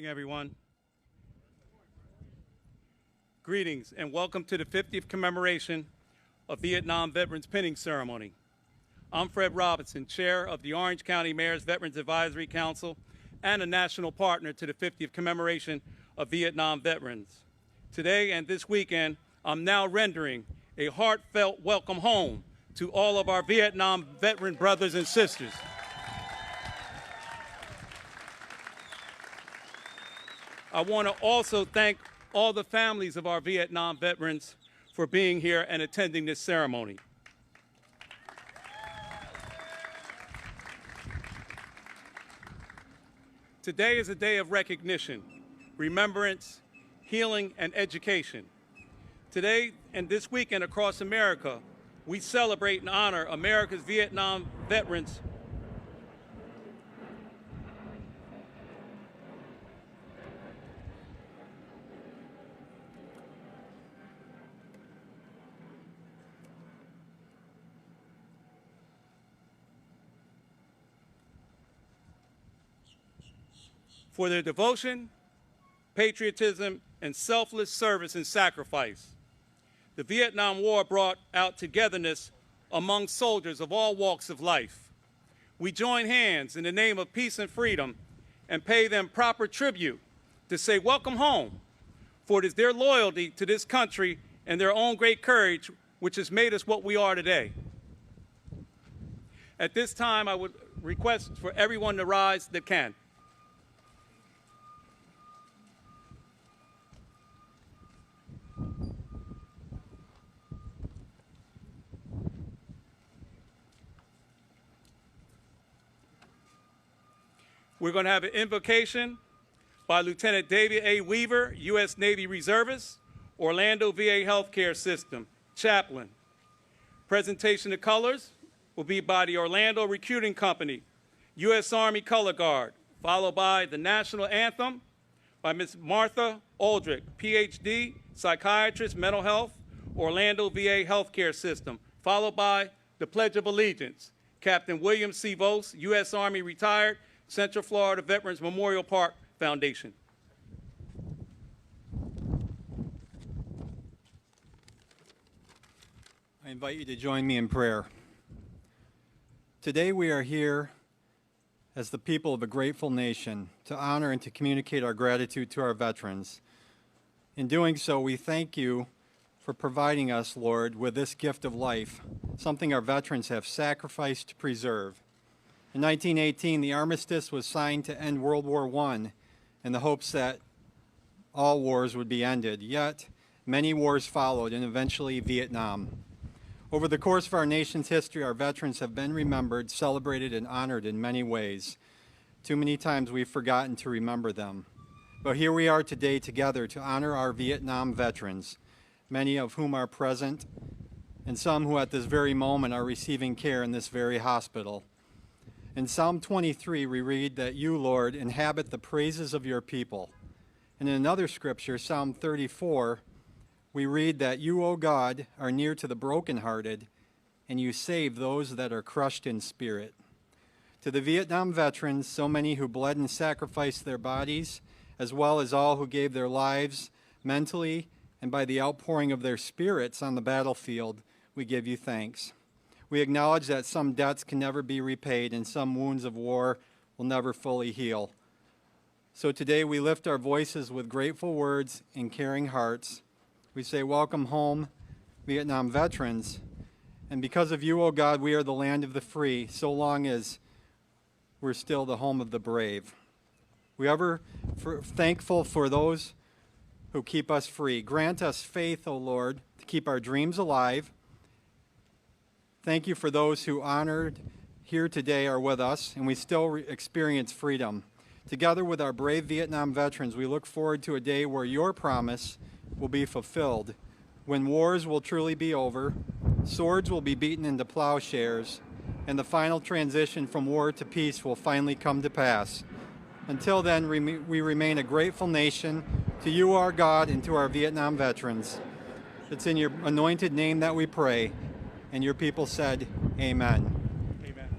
everyone. Greetings and welcome to the 50th commemoration of Vietnam Veterans Pinning Ceremony. I'm Fred Robinson, Chair of the Orange County Mayor's Veterans Advisory Council and a national partner to the 50th commemoration of Vietnam veterans. Today and this weekend, I'm now rendering a heartfelt welcome home to all of our Vietnam veteran brothers and sisters. I want to also thank all the families of our Vietnam veterans for being here and attending this ceremony. Today is a day of recognition, remembrance, healing, and education. Today and this weekend across America, we celebrate and honor America's Vietnam veterans for their devotion, patriotism, and selfless service and sacrifice. The Vietnam War brought out togetherness among soldiers of all walks of life. We join hands in the name of peace and freedom and pay them proper tribute to say welcome home, for it is their loyalty to this country and their own great courage which has made us what we are today. At this time, I would request for everyone to rise that can. We're going to have an invocation by Lieutenant David A. Weaver, U.S. Navy Reservist, Orlando VA Healthcare System, Chaplain. Presentation of colors will be by the Orlando Recruiting Company, U.S. Army Color Guard, followed by the National Anthem by Ms. Martha Aldrich, Ph.D., Psychiatrist, Mental Health, Orlando VA Healthcare System, followed by the Pledge of Allegiance, Captain William C. Vose, U.S. Army Retired, Central Florida Veterans Memorial Park Foundation. I invite you to join me in prayer. Today we are here as the people of a grateful nation to honor and to communicate our gratitude to our veterans. In doing so, we thank you for providing us, Lord, with this gift of life, something our veterans have sacrificed to preserve. In 1918, the armistice was signed to end World War I in the hopes that all wars would be ended. Yet, many wars followed, and eventually Vietnam. Over the course of our nation's history, our veterans have been remembered, celebrated, and honored in many ways. Too many times we've forgotten to remember them. But here we are today together to honor our Vietnam veterans, many of whom are present, and some who at this very moment are receiving care in this very hospital. In Psalm 23, we read that you, Lord, inhabit the praises of your people. And in another scripture, Psalm 34, we read that you, O God, are near to the brokenhearted, and you save those that are crushed in spirit. To the Vietnam veterans, so many who bled and sacrificed their bodies, as well as all who gave their lives mentally and by the outpouring of their spirits on the battlefield, we give you thanks. We acknowledge that some debts can never be repaid and some wounds of war will never fully heal. So today we lift our voices with grateful words and caring hearts. We say, welcome home, Vietnam veterans. And because of you, O God, we are the land of the free, so long as we're still the home of the brave. We are ever thankful for those who keep us free. Grant us faith, O Lord, to keep our dreams alive. Thank you for those who honored here today are with us, and we still experience freedom. Together with our brave Vietnam veterans, we look forward to a day where your promise will be fulfilled, when wars will truly be over, swords will be beaten into plowshares, and the final transition from war to peace will finally come to pass. Until then, we remain a grateful nation to you, our God, and to our Vietnam veterans. It's in your anointed name that we pray. And your people said, amen. Amen.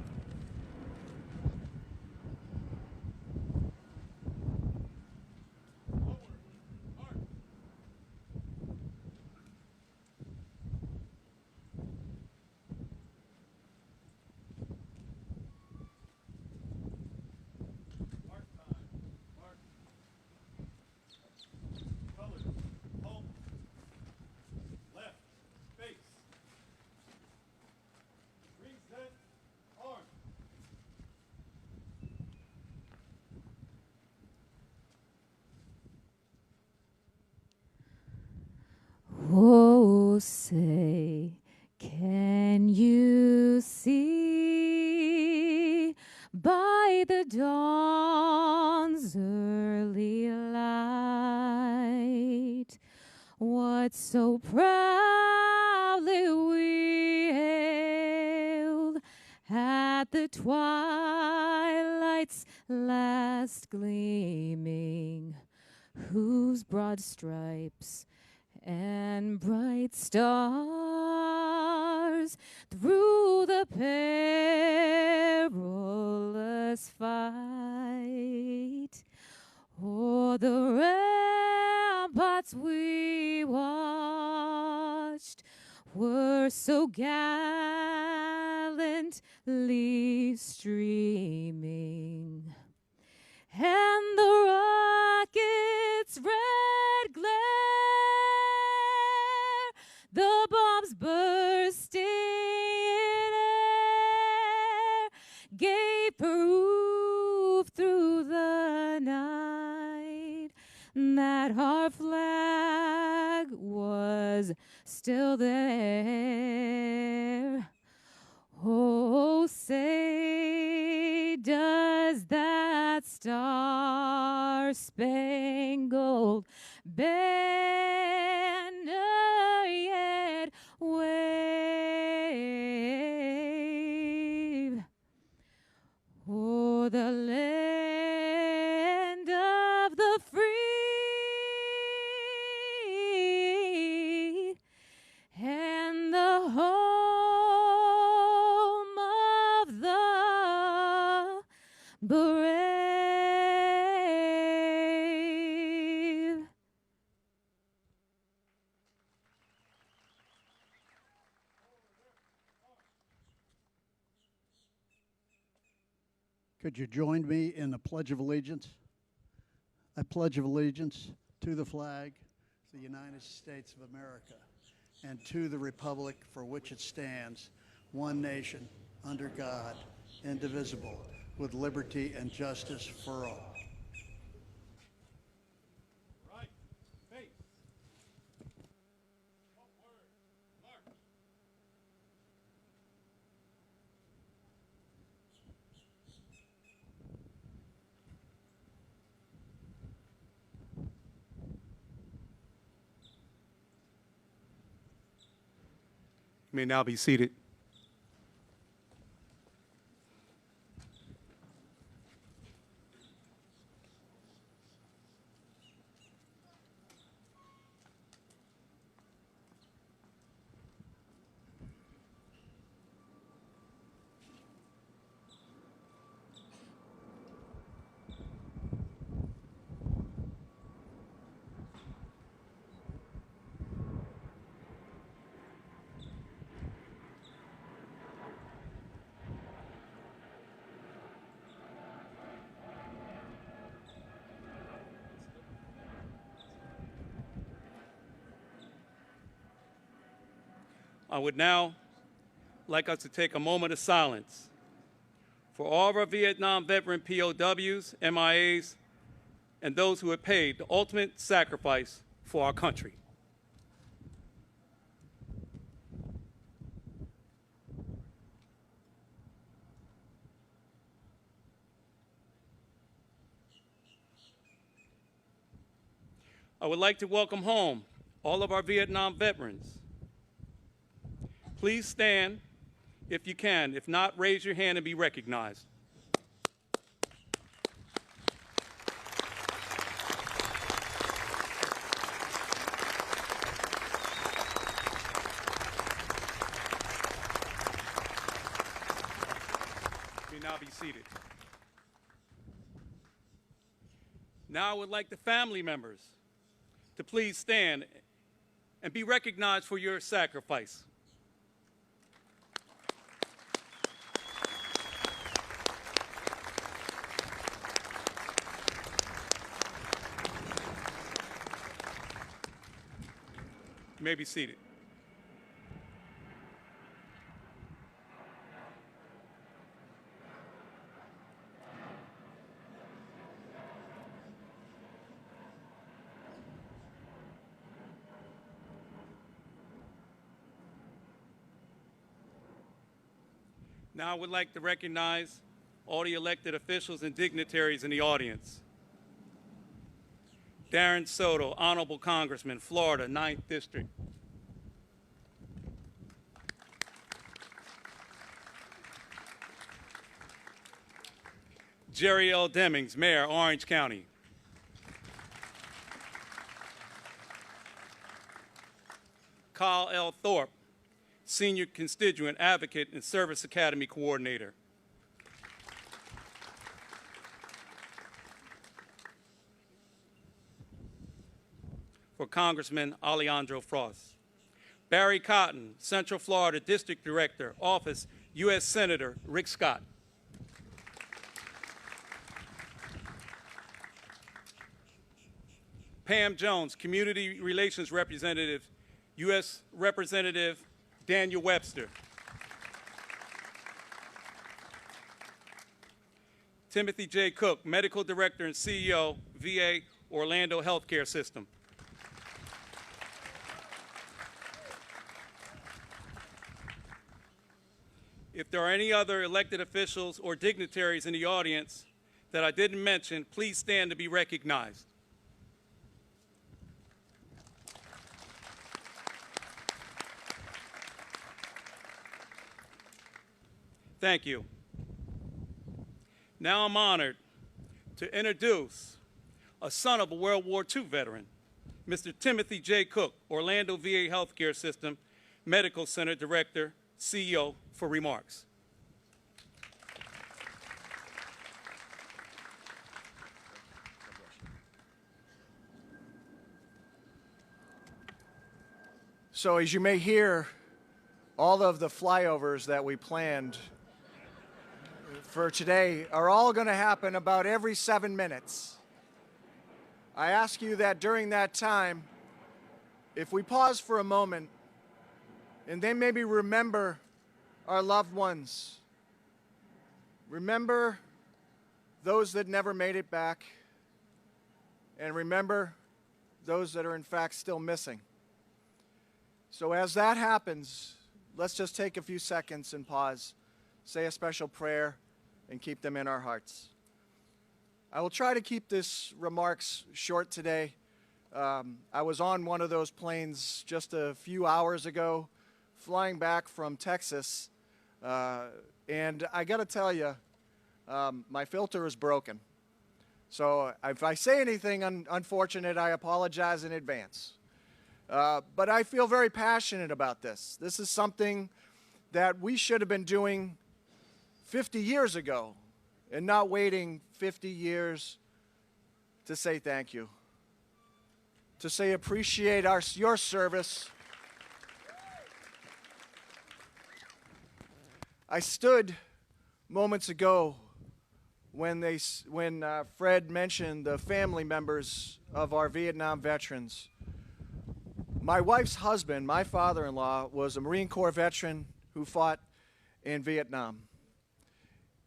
say, can you see by the dawn's early light what so proudly we hailed at the twilight's last gleaming, whose broad stripes and bright stars through the perilous fight o'er the ramparts we watched were so gallantly streaming, and the rocket's red glare, the bombs bursting in air, gave proof through the night that our flag was still there. Oh, say, does that star-spangled banner yet wave o'er the land of the free and the home of the brave? Could you join me in the Pledge of Allegiance? I pledge allegiance to the flag of the United States of America and to the republic for which it stands, one nation, under God, indivisible, with liberty and justice for all. Right. Face. Upward. March. You may now be seated. I would now like us to take a moment of silence for all of our Vietnam veteran POWs, MIAs, and those who have paid the ultimate sacrifice for our country. I would like to welcome home all of our Vietnam veterans. Please stand if you can. If not, raise your hand and be recognized. You may now be seated. Now I would like the family members to please stand and be recognized for your sacrifice. You may be seated. Now I would like to recognize all the elected officials and dignitaries in the audience. Darren Soto, Honorable Congressman, Florida, 9th District. Jerry L. Demings, Mayor, Orange County. Kyle L. Thorpe, Senior Constituent Advocate and Service Academy Coordinator. For Congressman Alejandro Frost. Barry Cotton, Central Florida District Director, Office U.S. Senator Rick Scott. Pam Jones, Community Relations Representative, U.S. Representative Daniel Webster. Timothy J. Cook, Medical Director and CEO, VA Orlando Healthcare System. If there are any other elected officials or dignitaries in the audience that I didn't mention, please stand to be recognized. Thank you. Now I'm honored to introduce a son of a World War II veteran, Mr. Timothy J. Cook, Orlando VA Healthcare System Medical Center Director, CEO, for remarks. So as you may hear, all of the flyovers that we planned for today are all going to happen about every 7 minutes. I ask you that during that time, if we pause for a moment and then maybe remember our loved ones, remember those that never made it back, and remember those that are in fact still missing. So as that happens, let's just take a few seconds and pause, say a special prayer, and keep them in our hearts. I will try to keep this remarks short today. I was on one of those planes just a few hours ago, flying back from Texas, and I got to tell you, my filter is broken. So if I say anything unfortunate, I apologize in advance. But I feel very passionate about this. This is something that we should have been doing 50 years ago and not waiting 50 years to say thank you, to say appreciate your service. I stood moments ago when Fred mentioned the family members of our Vietnam veterans. My wife's husband, my father-in-law, was a Marine Corps veteran who fought in Vietnam.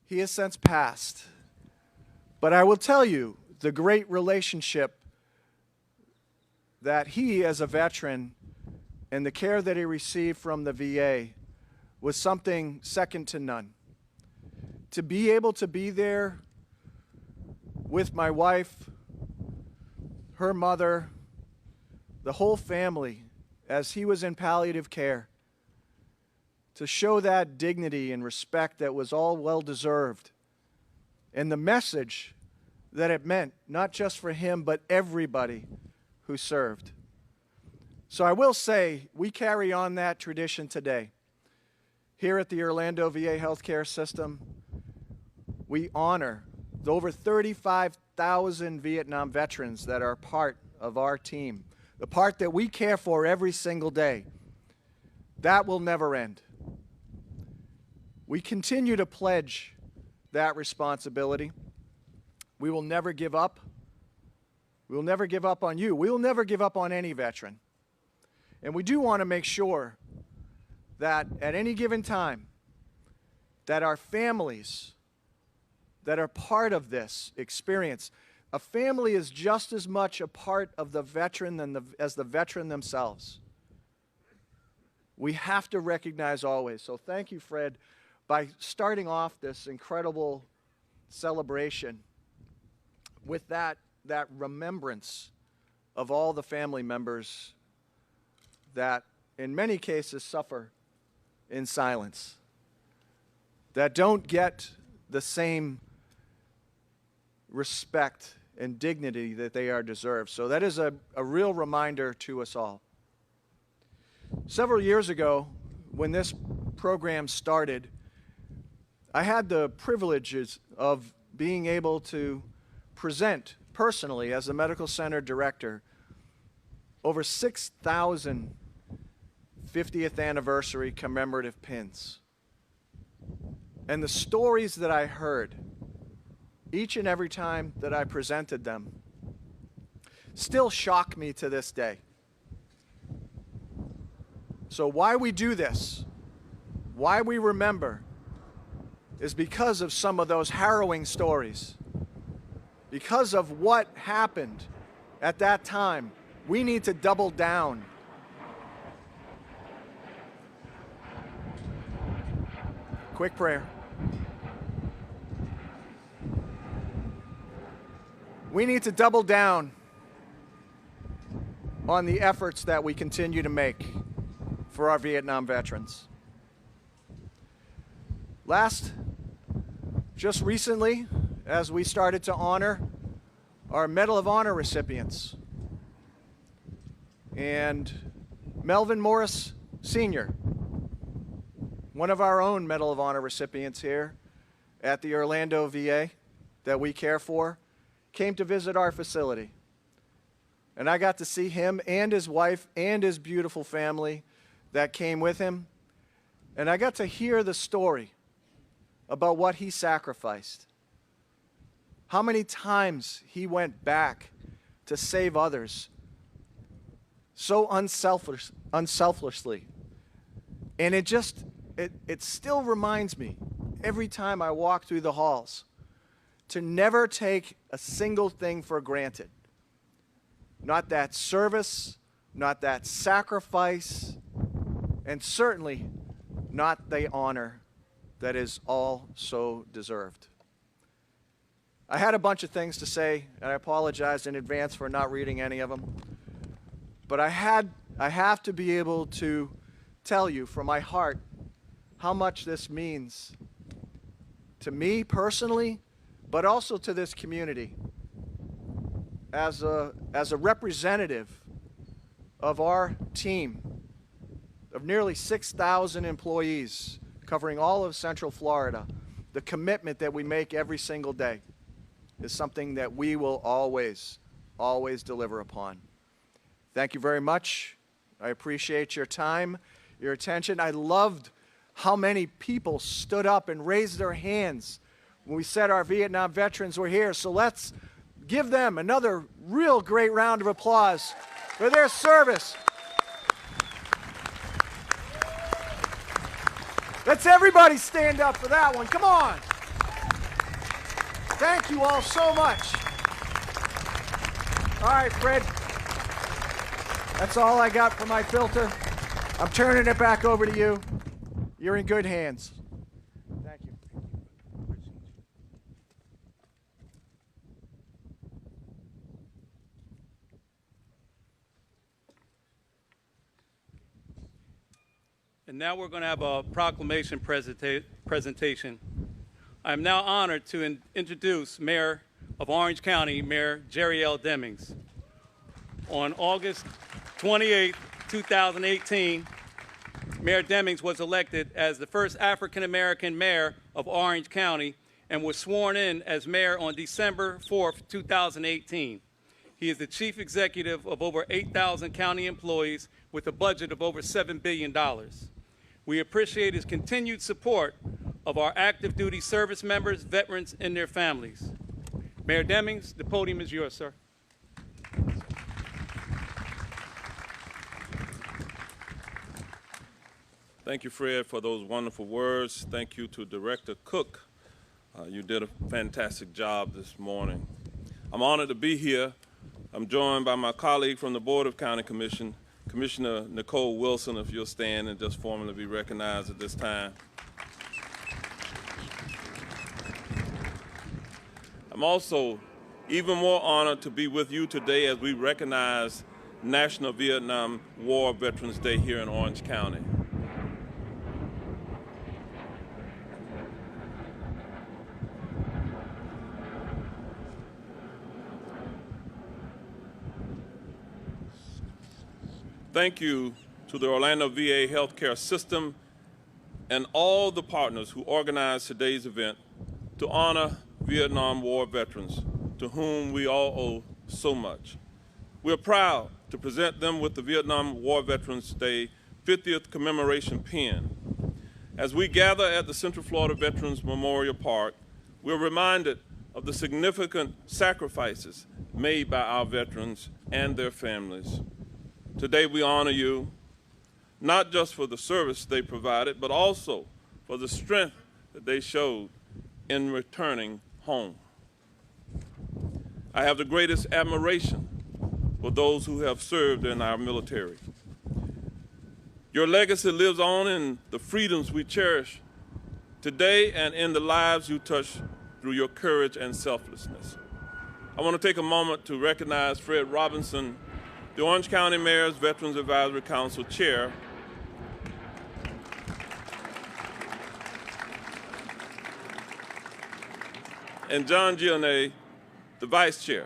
He has since passed. But I will tell you, the great relationship that he, as a veteran, and the care that he received from the VA was something second to none. To be able to be there with my wife, her mother, the whole family, as he was in palliative care, to show that dignity and respect that was all well-deserved, and the message that it meant, not just for him, but everybody who served. So I will say, we carry on that tradition today. Here at the Orlando VA Healthcare System, we honor the over 35,000 Vietnam veterans that are part of our team, the part that we care for every single day. That will never end. We continue to pledge that responsibility. We will never give up. We will never give up on you. We will never give up on any veteran. And we do want to make sure that at any given time, that our families that are part of this experience, a family is just as much a part of the veteran as the veteran themselves. We have to recognize always. So thank you, Fred, by starting off this incredible celebration with that remembrance of all the family members that in many cases suffer in silence, that don't get the same respect and dignity that they are deserved. So that is a real reminder to us all. Several years ago, when this program started, I had the privileges of being able to present personally as the medical center director over 6,000 50th anniversary commemorative pins. And the stories that I heard each and every time that I presented them still shock me to this day. So why we do this, why we remember, is because of some of those harrowing stories. Because of what happened at that time, we need to double down. Quick prayer. We need to double down on the efforts that we continue to make for our Vietnam veterans. Just recently, as we started to honor our Medal of Honor recipients, and Melvin Morris Sr., one of our own Medal of Honor recipients here at the Orlando VA that we care for, came to visit our facility. And I got to see him and his wife and his beautiful family that came with him. And I got to hear the story about what he sacrificed. How many times he went back to save others so unselfishly. And it still reminds me every time I walk through the halls to never take a single thing for granted. Not that service, not that sacrifice, and certainly not the honor that is all so deserved. I had a bunch of things to say, and I apologize in advance for not reading any of them. But I have to be able to tell you from my heart how much this means to me personally, but also to this community. As a representative of our team of nearly 6,000 employees covering all of Central Florida, the commitment that we make every single day is something that we will always, always deliver upon. Thank you very much. I appreciate your time, your attention. I loved how many people stood up and raised their hands when we said our Vietnam veterans were here. So let's give them another real great round of applause for their service. Let's everybody stand up for that one. Come on. Thank you all so much. All right, Fred. That's all I got for my filter. I'm turning it back over to you. You're in good hands. Thank you. And now we're going to have a proclamation presentation. I'm now honored to introduce Mayor of Orange County, Mayor Jerry L. Demings. On August 28, 2018, Mayor Demings was elected as the first African-American mayor of Orange County and was sworn in as mayor on December 4, 2018. He is the chief executive of over 8,000 county employees with a budget of over $7 billion. We appreciate his continued support of our active duty service members, veterans, and their families. Mayor Demings, the podium is yours, sir. Thank you, Fred, for those wonderful words. Thank you to Director Cook. You did a fantastic job this morning. I'm honored to be here. I'm joined by my colleague from the Board of County Commission, Commissioner Nicole Wilson, if you'll stand and just formally be recognized at this time. I'm also even more honored to be with you today as we recognize National Vietnam War Veterans Day here in Orange County. Thank you to the Orlando VA healthcare system and all the partners who organized today's event to honor Vietnam War veterans, to whom we all owe so much. We're proud to present them with the Vietnam War Veterans Day 50th Commemoration Pin. As we gather at the Central Florida Veterans Memorial Park, we're reminded of the significant sacrifices made by our veterans and their families. Today we honor you, not just for the service they provided, but also for the strength that they showed in returning home. I have the greatest admiration for those who have served in our military. Your legacy lives on in the freedoms we cherish today and in the lives you touch through your courage and selflessness. I want to take a moment to recognize Fred Robinson, the Orange County Mayor's Veterans Advisory Council Chair, and John Gionnet, the Vice Chair,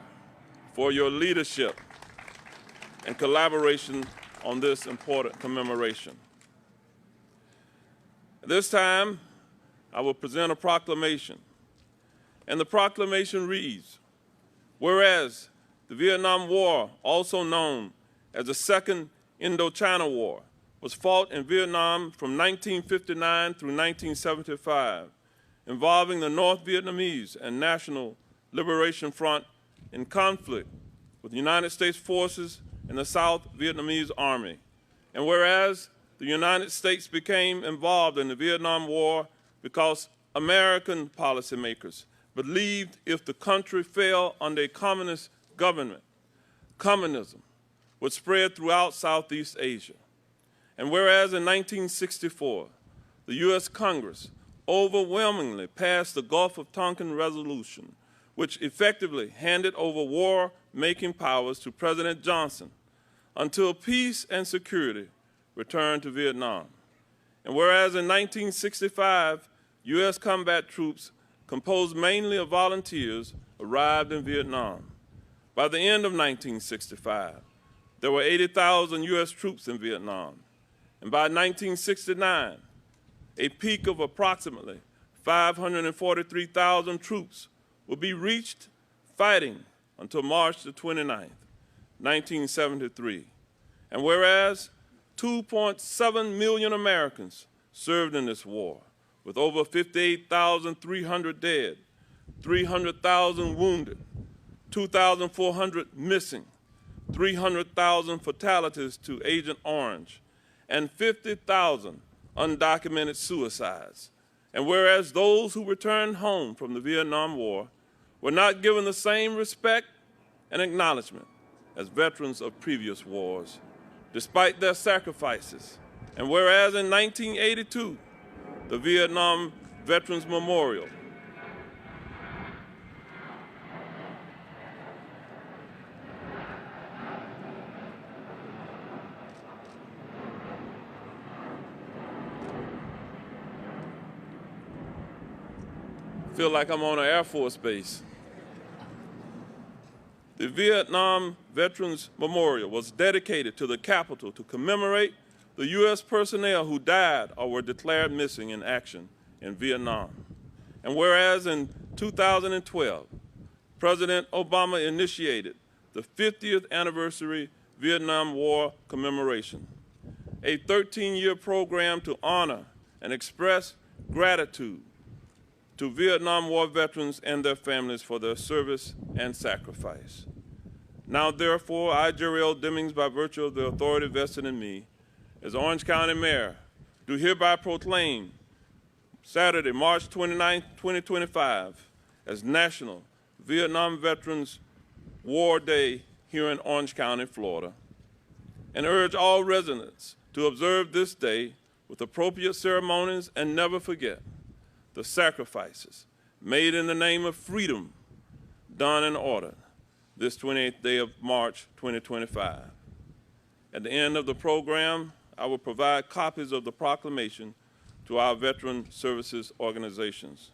for your leadership and collaboration on this important commemoration. At this time, I will present a proclamation, and the proclamation reads, whereas the Vietnam War, also known as the Second Indochina War, was fought in Vietnam from 1959 through 1975, involving the North Vietnamese and National Liberation Front in conflict with the United States forces and the South Vietnamese Army. And whereas the United States became involved in the Vietnam War because American policymakers believed if the country fell under a communist government, communism would spread throughout Southeast Asia. And whereas in 1964, the U.S. Congress overwhelmingly passed the Gulf of Tonkin Resolution, which effectively handed over war-making powers to President Johnson until peace and security returned to Vietnam. And whereas in 1965, U.S. combat troops composed mainly of volunteers arrived in Vietnam. By the end of 1965, there were 80,000 U.S. troops in Vietnam. And by 1969, a peak of approximately 543,000 troops will be reached fighting until March the 29th, 1973. And whereas 2.7 million Americans served in this war, with over 58,300 dead, 300,000 wounded, 2,400 missing, 300,000 fatalities to Agent Orange, and 50,000 undocumented suicides. And whereas those who returned home from the Vietnam War were not given the same respect and acknowledgement as veterans of previous wars, despite their sacrifices. And whereas in 1982, the Vietnam Veterans Memorial feel like I'm on an Air Force base. The Vietnam Veterans Memorial was dedicated to the Capitol to commemorate the U.S. personnel who died or were declared missing in action in Vietnam. And whereas in 2012, President Obama initiated the 50th anniversary Vietnam War commemoration, a 13-year program to honor and express gratitude to Vietnam War veterans and their families for their service and sacrifice. Now, therefore, I, Jeriel Demings, by virtue of the authority vested in me, as Orange County Mayor, do hereby proclaim Saturday, March 29, 2025, as National Vietnam Veterans War Day here in Orange County, Florida, and urge all residents to observe this day with appropriate ceremonies and never forget the sacrifices made in the name of freedom done and ordered this 28th day of March 2025. At the end of the program, I will provide copies of the proclamation to our veteran services organizations.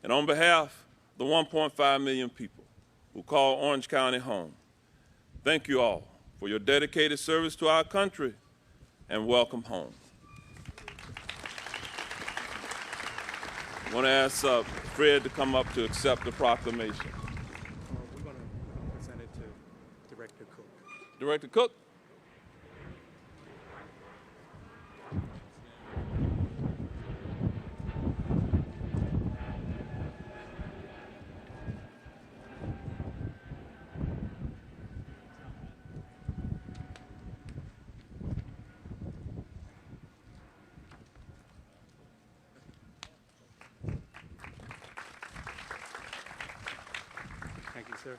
And on behalf of the 1.5 million people who call Orange County home, thank you all for your dedicated service to our country, and welcome home. I want to ask Fred to come up to accept the proclamation. We're going to present it to Director Cook. Director Cook. Thank you, sir.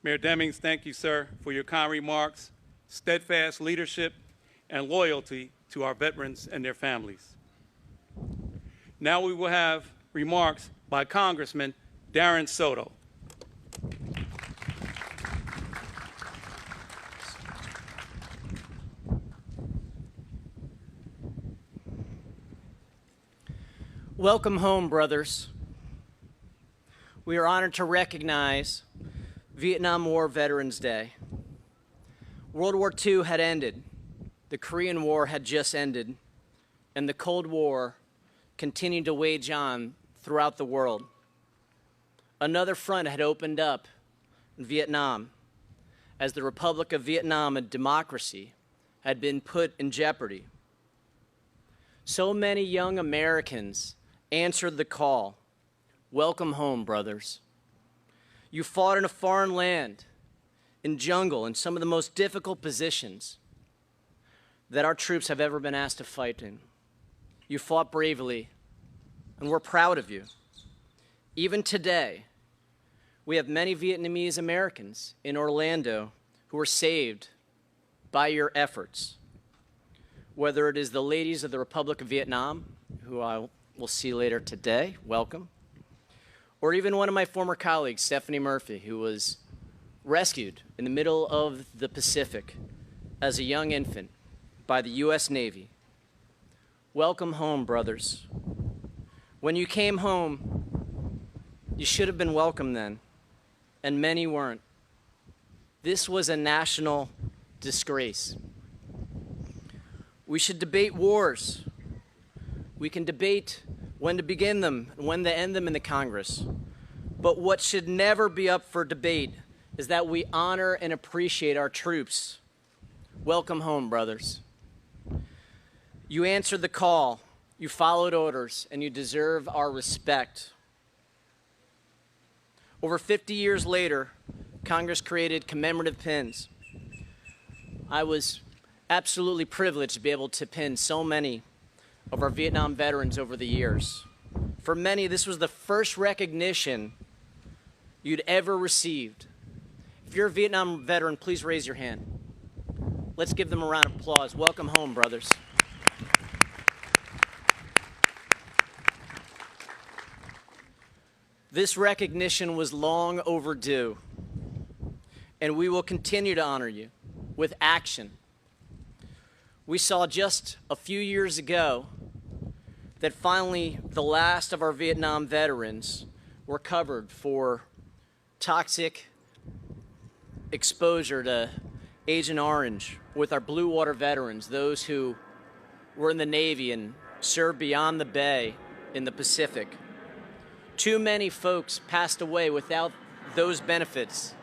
Mayor Demings, thank you, sir, for your kind remarks, steadfast leadership, and loyalty to our veterans and their families. Now we will have remarks by Congressman Darren Soto. Welcome home, brothers. We are honored to recognize Vietnam War Veterans Day. World War II had ended, the Korean War had just ended, and the Cold War continued to wage on throughout the world. Another front had opened up in Vietnam as the Republic of Vietnam and democracy had been put in jeopardy. So many young Americans answered the call. Welcome home, brothers. You fought in a foreign land, in jungle, in some of the most difficult positions that our troops have ever been asked to fight in. You fought bravely, and we're proud of you. Even today, we have many Vietnamese Americans in Orlando who were saved by your efforts. Whether it is the ladies of the Republic of Vietnam, who I will see later today, welcome, or even one of my former colleagues, Stephanie Murphy, who was rescued in the middle of the Pacific as a young infant by the U.S. Navy. Welcome home, brothers. When you came home, you should have been welcome then, and many weren't. This was a national disgrace. We should debate wars. We can debate when to begin them and when to end them in the Congress. But what should never be up for debate is that we honor and appreciate our troops. Welcome home, brothers. You answered the call, you followed orders, and you deserve our respect. Over 50 years later, Congress created commemorative pins. I was absolutely privileged to be able to pin so many of our Vietnam veterans over the years. For many, this was the first recognition you'd ever received. If you're a Vietnam veteran, please raise your hand. Let's give them a round of applause. Welcome home, brothers. This recognition was long overdue, and we will continue to honor you with action. We saw just a few years ago that finally the last of our Vietnam veterans were covered for toxic exposure to Agent Orange with our Blue Water veterans, those who were in the Navy and served beyond the bay in the Pacific. Too many folks passed away without those benefits.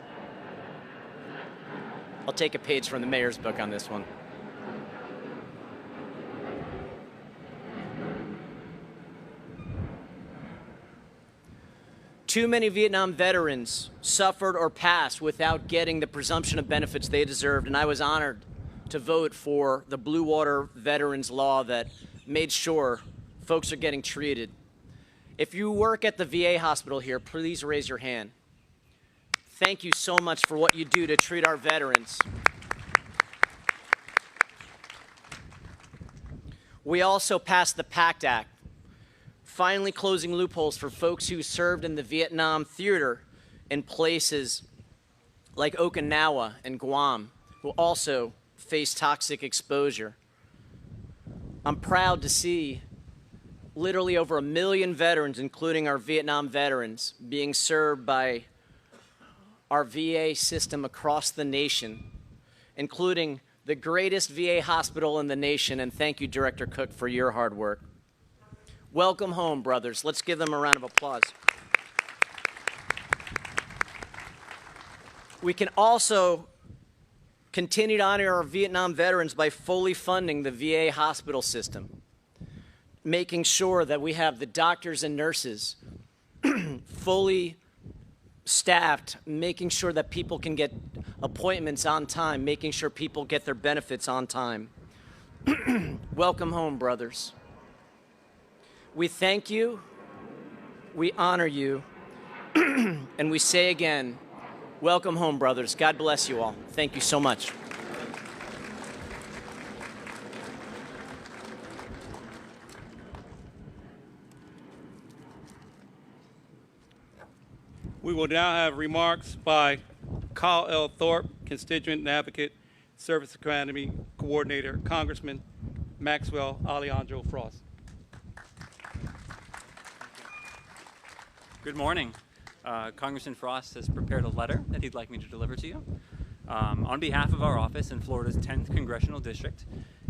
I'll take a page from the mayor's book on this one. Too many Vietnam veterans suffered or passed without getting the presumption of benefits they deserved, and I was honored to vote for the Blue Water Veterans Law that made sure folks are getting treated. If you work at the VA hospital here, please raise your hand. Thank you so much for what you do to treat our veterans. We also passed the PACT Act, finally closing loopholes for folks who served in the Vietnam theater in places like Okinawa and Guam, who also face toxic exposure. I'm proud to see literally over 1 million veterans, including our Vietnam veterans, being served by our VA system across the nation, including the greatest VA hospital in the nation, and thank you, Director Cook, for your hard work. Welcome home, brothers. Let's give them a round of applause. We can also continue to honor our Vietnam veterans by fully funding the VA hospital system, making sure that we have the doctors and nurses fully staffed, making sure that people can get appointments on time, making sure people get their benefits on time. Welcome home, brothers. We thank you, we honor you, and we say again, welcome home, brothers. God bless you all. Thank you so much. We will now have remarks by Kyle L. Thorpe, constituent and advocate, Service Academy Coordinator, Congressman Maxwell Alejandro Frost. Good morning. Congressman Frost has prepared a letter that he'd like me to deliver to you. On behalf of our office in Florida's 10th Congressional District,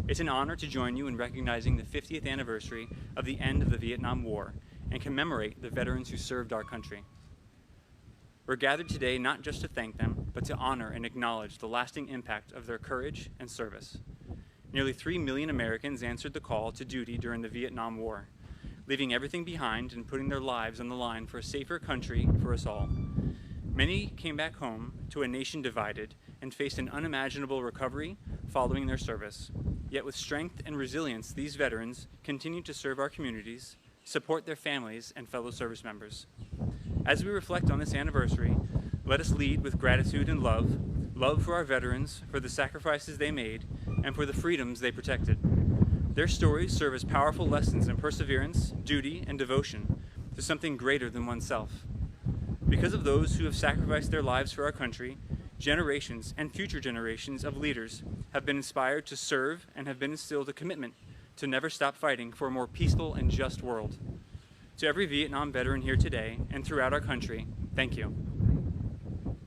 it's an honor to join you in recognizing the 50th anniversary of the end of the Vietnam War and commemorate the veterans who served our country. We're gathered today not just to thank them, but to honor and acknowledge the lasting impact of their courage and service. Nearly 3 million Americans answered the call to duty during the Vietnam War, leaving everything behind and putting their lives on the line for a safer country for us all. Many came back home to a nation divided and faced an unimaginable recovery following their service. Yet with strength and resilience, these veterans continue to serve our communities, support their families and fellow service members. As we reflect on this anniversary, let us lead with gratitude and love for our veterans, for the sacrifices they made, and for the freedoms they protected. Their stories serve as powerful lessons in perseverance, duty, and devotion to something greater than oneself. Because of those who have sacrificed their lives for our country, generations and future generations of leaders have been inspired to serve and have been instilled a commitment to never stop fighting for a more peaceful and just world. To every Vietnam veteran here today and throughout our country, thank you.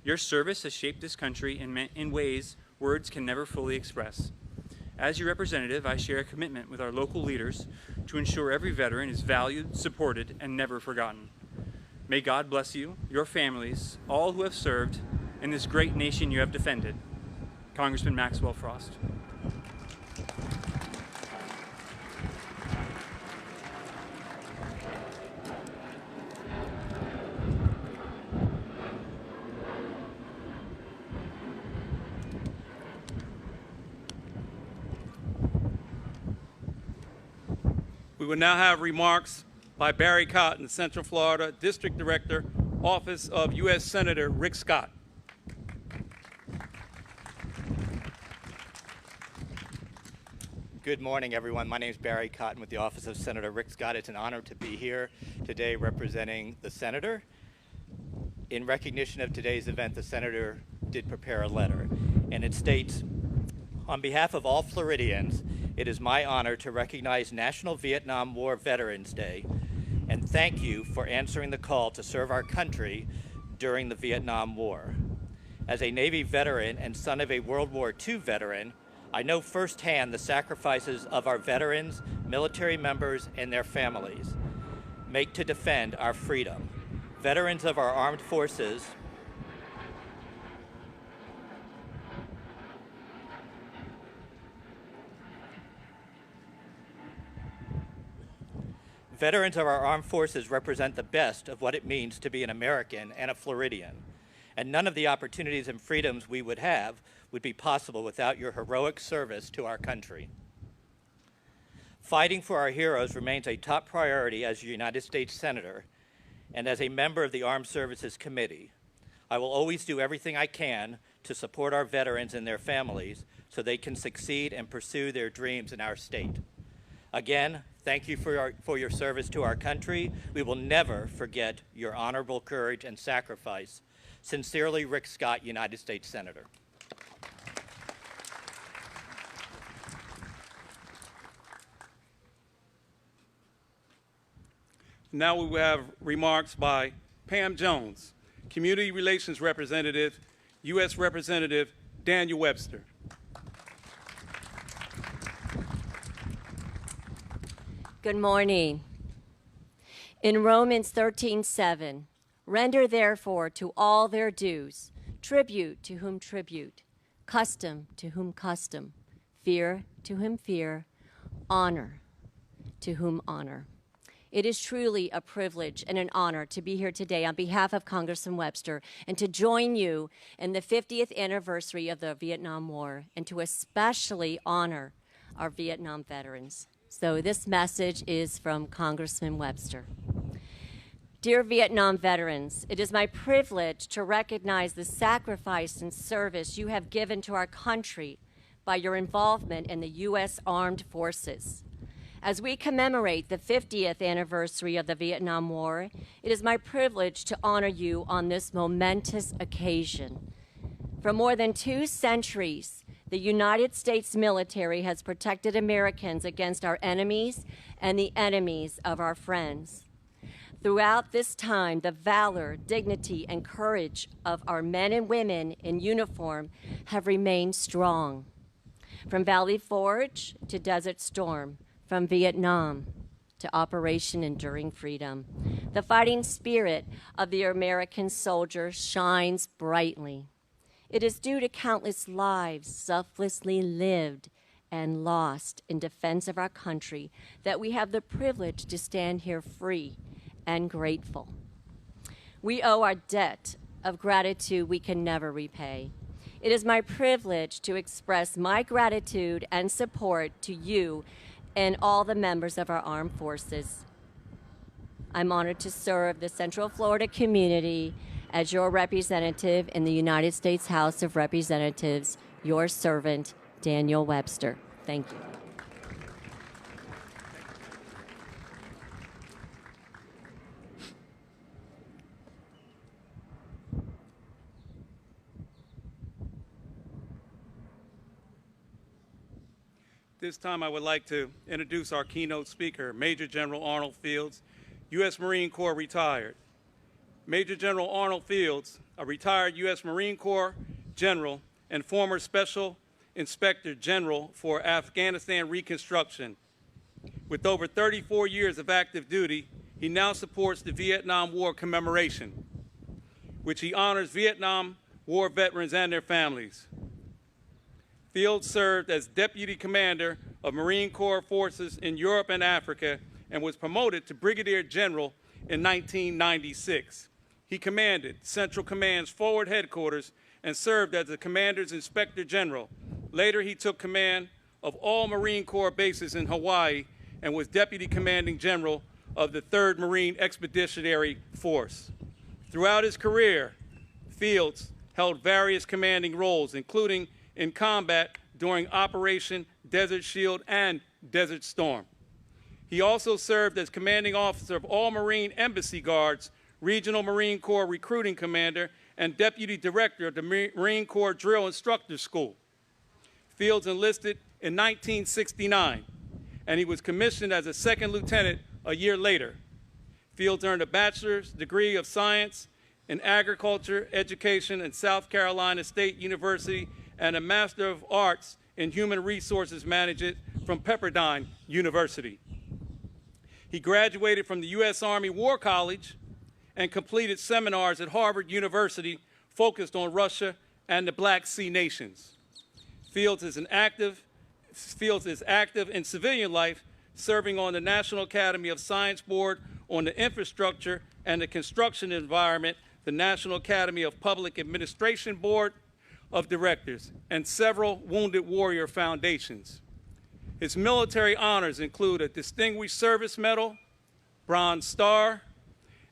Your service has shaped this country in ways words can never fully express. As your representative, I share a commitment with our local leaders to ensure every veteran is valued, supported, and never forgotten. May God bless you, your families, all who have served in this great nation you have defended. Congressman Maxwell Frost. We will now have remarks by Barry Cotton, Central Florida District Director, Office of U.S. Senator Rick Scott. Good morning, everyone. My name is Barry Cotton with the Office of Senator Rick Scott. It's an honor to be here today representing the Senator. In recognition of today's event, the Senator did prepare a letter, and it states, on behalf of all Floridians, it is my honor to recognize National Vietnam War Veterans Day and thank you for answering the call to serve our country during the Vietnam War. As a Navy veteran and son of a World War II veteran, I know firsthand the sacrifices of our veterans, military members, and their families make to defend our freedom. Veterans of our armed forces represent the best of what it means to be an American and a Floridian, and none of the opportunities and freedoms we would have would be possible without your heroic service to our country. Fighting for our heroes remains a top priority as a United States Senator and as a member of the Armed Services Committee. I will always do everything I can to support our veterans and their families so they can succeed and pursue their dreams in our state. Again, Thank you for your service to our country. We will never forget your honorable courage and sacrifice. Sincerely, Rick Scott, United States Senator. Now we will have remarks by Pam Jones, Community Relations Representative, U.S. Representative Daniel Webster. Good morning. In Romans 13:7, render therefore to all their dues, tribute to whom tribute, custom to whom custom, fear to whom fear, honor to whom honor. It is truly a privilege and an honor to be here today on behalf of Congressman Webster and to join you in the 50th anniversary of the Vietnam War and to especially honor our Vietnam veterans. So this message is from Congressman Webster. Dear Vietnam veterans, it is my privilege to recognize the sacrifice and service you have given to our country by your involvement in the U.S. Armed Forces. As we commemorate the 50th anniversary of the Vietnam War, it is my privilege to honor you on this momentous occasion. For more than 2 centuries, the United States military has protected Americans against our enemies and the enemies of our friends. Throughout this time, the valor, dignity, and courage of our men and women in uniform have remained strong. From Valley Forge to Desert Storm, from Vietnam to Operation Enduring Freedom, the fighting spirit of the American soldier shines brightly. It is due to countless lives selflessly lived and lost in defense of our country that we have the privilege to stand here free and grateful. We owe our debt of gratitude we can never repay. It is my privilege to express my gratitude and support to you and all the members of our armed forces. I'm honored to serve the Central Florida community as your representative in the United States House of Representatives, your servant, Daniel Webster. Thank you. This time I would like to introduce our keynote speaker, Major General Arnold Fields, U.S. Marine Corps retired. Major General Arnold Fields, a retired U.S. Marine Corps general and former Special Inspector General for Afghanistan Reconstruction. With over 34 years of active duty, he now supports the Vietnam War Commemoration, which he honors Vietnam War veterans and their families. Fields served as Deputy Commander of Marine Corps forces in Europe and Africa and was promoted to Brigadier General in 1996. He commanded Central Command's forward headquarters and served as the Commander's Inspector General. Later, he took command of all Marine Corps bases in Hawaii and was Deputy Commanding General of the 3rd Marine Expeditionary Force. Throughout his career, Fields held various commanding roles, including in combat during Operation Desert Shield and Desert Storm. He also served as commanding officer of all Marine Embassy Guards, Regional Marine Corps Recruiting Commander, and Deputy Director of the Marine Corps Drill Instructor School. Fields enlisted in 1969, and he was commissioned as a 2nd lieutenant a year later. Fields earned a bachelor's degree of science in agriculture education in South Carolina State University and a Master of Arts in Human Resources Management from Pepperdine University. He graduated from the U.S. Army War College and completed seminars at Harvard University focused on Russia and the Black Sea nations. Fields is active in civilian life, serving on the National Academy of Science Board on the infrastructure and the construction environment, the National Academy of Public Administration Board of Directors, and several Wounded Warrior foundations. His military honors include a Distinguished Service Medal, Bronze Star,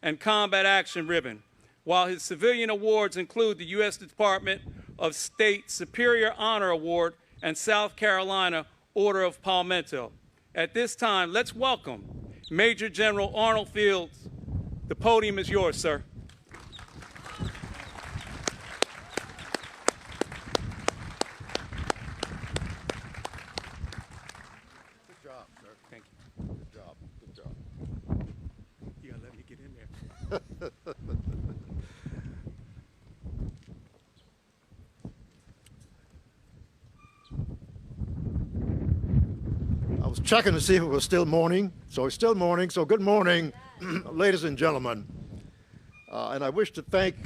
and Combat Action Ribbon, while his civilian awards include the U.S. Department of State Superior Honor Award and South Carolina Order of Palmetto. At this time, let's welcome Major General Arnold Fields. The podium is yours, sir. Good job, sir. Thank you. Good job. Good job. You gotta let me get in there. I was checking to see if it was still morning. So it's still morning. So good morning, ladies and gentlemen. And I wish to thank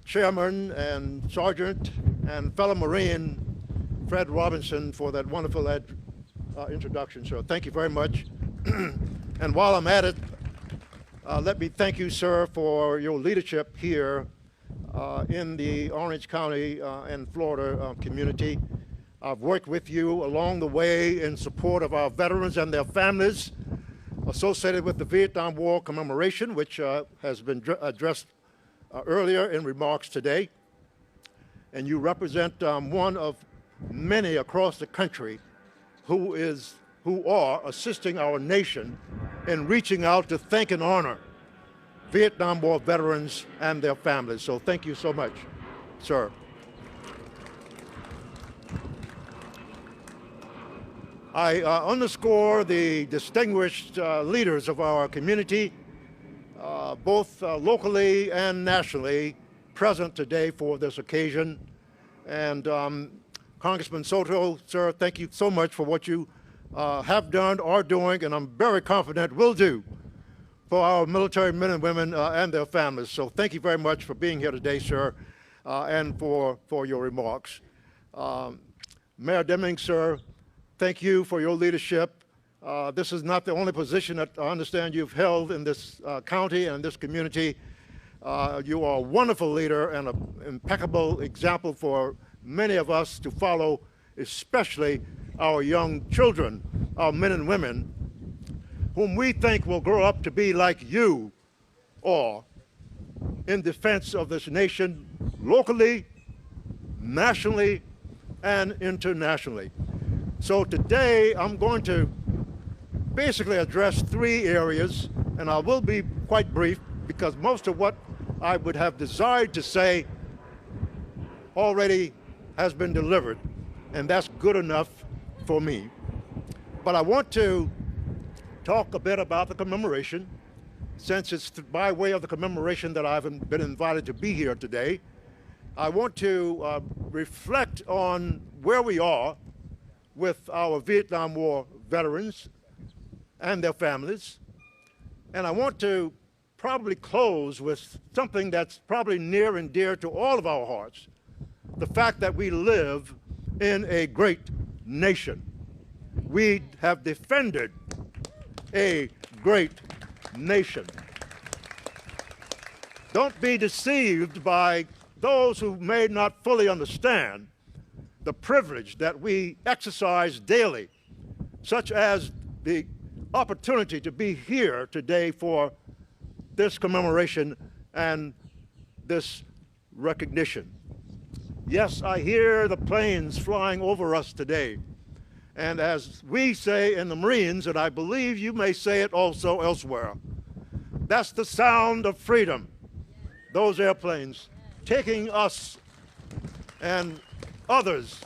Chairman and Sergeant and fellow Marine Fred Robinson for that wonderful introduction. So thank you very much. And while I'm at it, let me thank you, sir, for your leadership here in the Orange County and Florida community. I've worked with you along the way in support of our veterans and their families associated with the Vietnam War commemoration, which has been addressed earlier in remarks today. And you represent one of many across the country who are assisting our nation in reaching out to thank and honor Vietnam War veterans and their families. So thank you so much, sir. I underscore the distinguished leaders of our community, both locally and nationally, present today for this occasion. And Congressman Soto, sir, thank you so much for what you have done, are doing, and I'm very confident will do for our military men and women and their families. So thank you very much for being here today, sir, and for your remarks. Mayor Demings, sir, thank you for your leadership. This is not the only position that I understand you've held in this county and this community. You are a wonderful leader and an impeccable example for many of us to follow, especially our young children, our men and women, whom we think will grow up to be like you are in defense of this nation locally, nationally, and internationally. So today I'm going to basically address three areas, and I will be quite brief because most of what I would have desired to say already has been delivered, and that's good enough for me. But I want to talk a bit about the commemoration, since it's by way of the commemoration that I've been invited to be here today. I want to reflect on where we are with our Vietnam War veterans and their families. And I want to probably close with something that's probably near and dear to all of our hearts, the fact that we live in a great nation. We have defended a great nation. Don't be deceived by those who may not fully understand the privilege that we exercise daily, such as the opportunity to be here today for this commemoration and this recognition. Yes, I hear the planes flying over us today. And as we say in the Marines, and I believe you may say it also elsewhere, that's the sound of freedom. Those airplanes taking us and others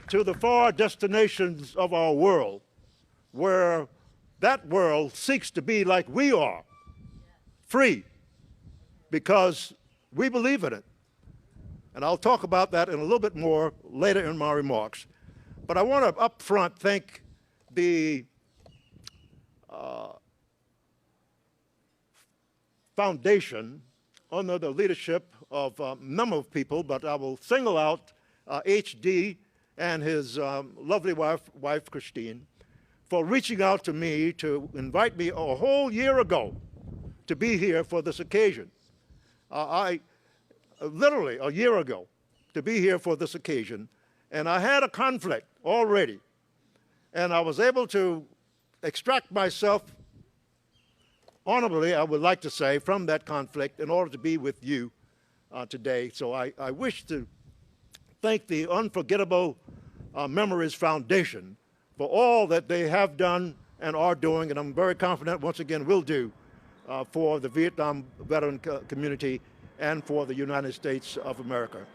to the far destinations of our world, where that world seeks to be like we are, free, because we believe in it. And I'll talk about that in a little bit more later in my remarks. But I want to up front thank the foundation under the leadership of a number of people, but I will single out H.D. and his lovely wife, Christine, for reaching out to me to invite me a whole year ago to be here for this occasion. Literally a year ago, to be here for this occasion, and I had a conflict already, and I was able to extract myself honorably, I would like to say, from that conflict in order to be with you today. So I wish to thank the Unforgettable Memories Foundation for all that they have done and are doing, and I'm very confident once again will do for the Vietnam veteran community and for the United States of America.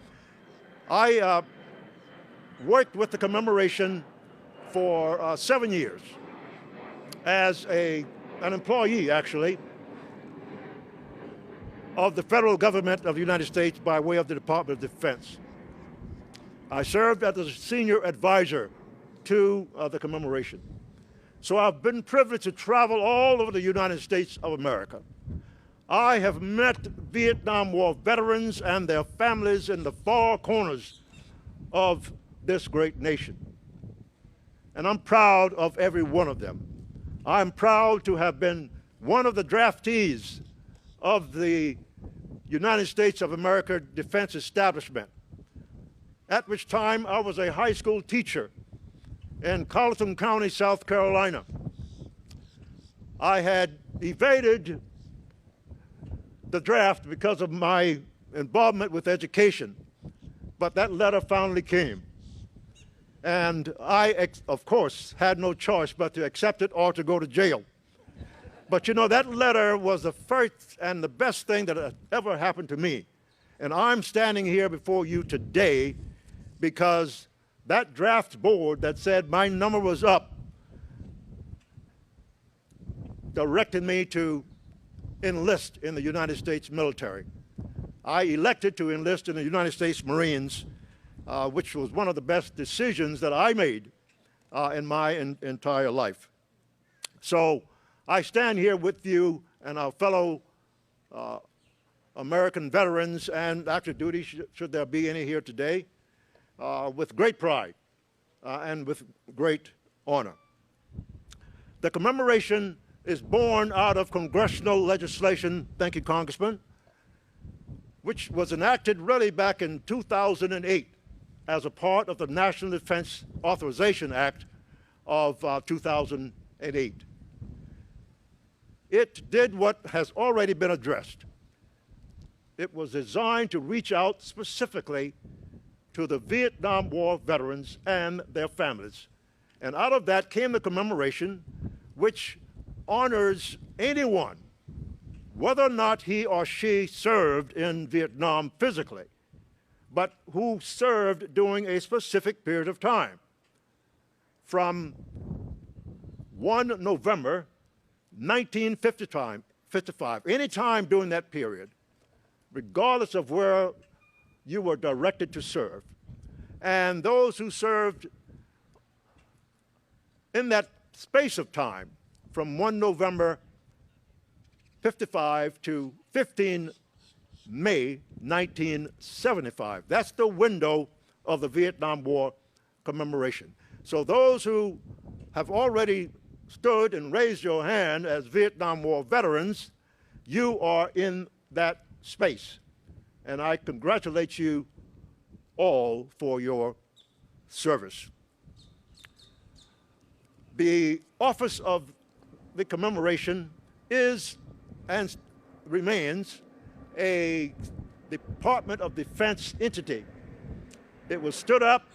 I worked with the commemoration for 7 years as an employee, actually, of the federal government of the United States by way of the Department of Defense. I served as a senior advisor to the commemoration. So I've been privileged to travel all over the United States of America. I have met Vietnam War veterans and their families in the far corners of this great nation. And I'm proud of every one of them. I'm proud to have been one of the draftees of the United States of America Defense Establishment, at which time I was a high school teacher in Colleton County, South Carolina. I had evaded the draft because of my involvement with education, but that letter finally came. And I, of course, had no choice but to accept it or to go to jail. But you know, that letter was the first and the best thing that ever happened to me. And I'm standing here before you today because that draft board that said my number was up directed me to enlist in the United States military. I elected to enlist in the United States Marines, which was one of the best decisions that I made in my entire life. So I stand here with you and our fellow American veterans and active duty, should there be any here today, with great pride and with great honor. The commemoration is born out of congressional legislation, thank you, Congressman, which was enacted really back in 2008 as a part of the National Defense Authorization Act of 2008. It did what has already been addressed. It was designed to reach out specifically to the Vietnam War veterans and their families. And out of that came the commemoration, which honors anyone, whether or not he or she served in Vietnam physically, but who served during a specific period of time. From 1 November 1955, any time during that period, regardless of where you were directed to serve, and those who served in that space of time from 1 November 55 to 15 May 1975. That's the window of the Vietnam War commemoration. So those who have already stood and raised your hand as Vietnam War veterans, you are in that space. And I congratulate you all for your service. The office of the commemoration is and remains a Department of Defense entity. It was stood up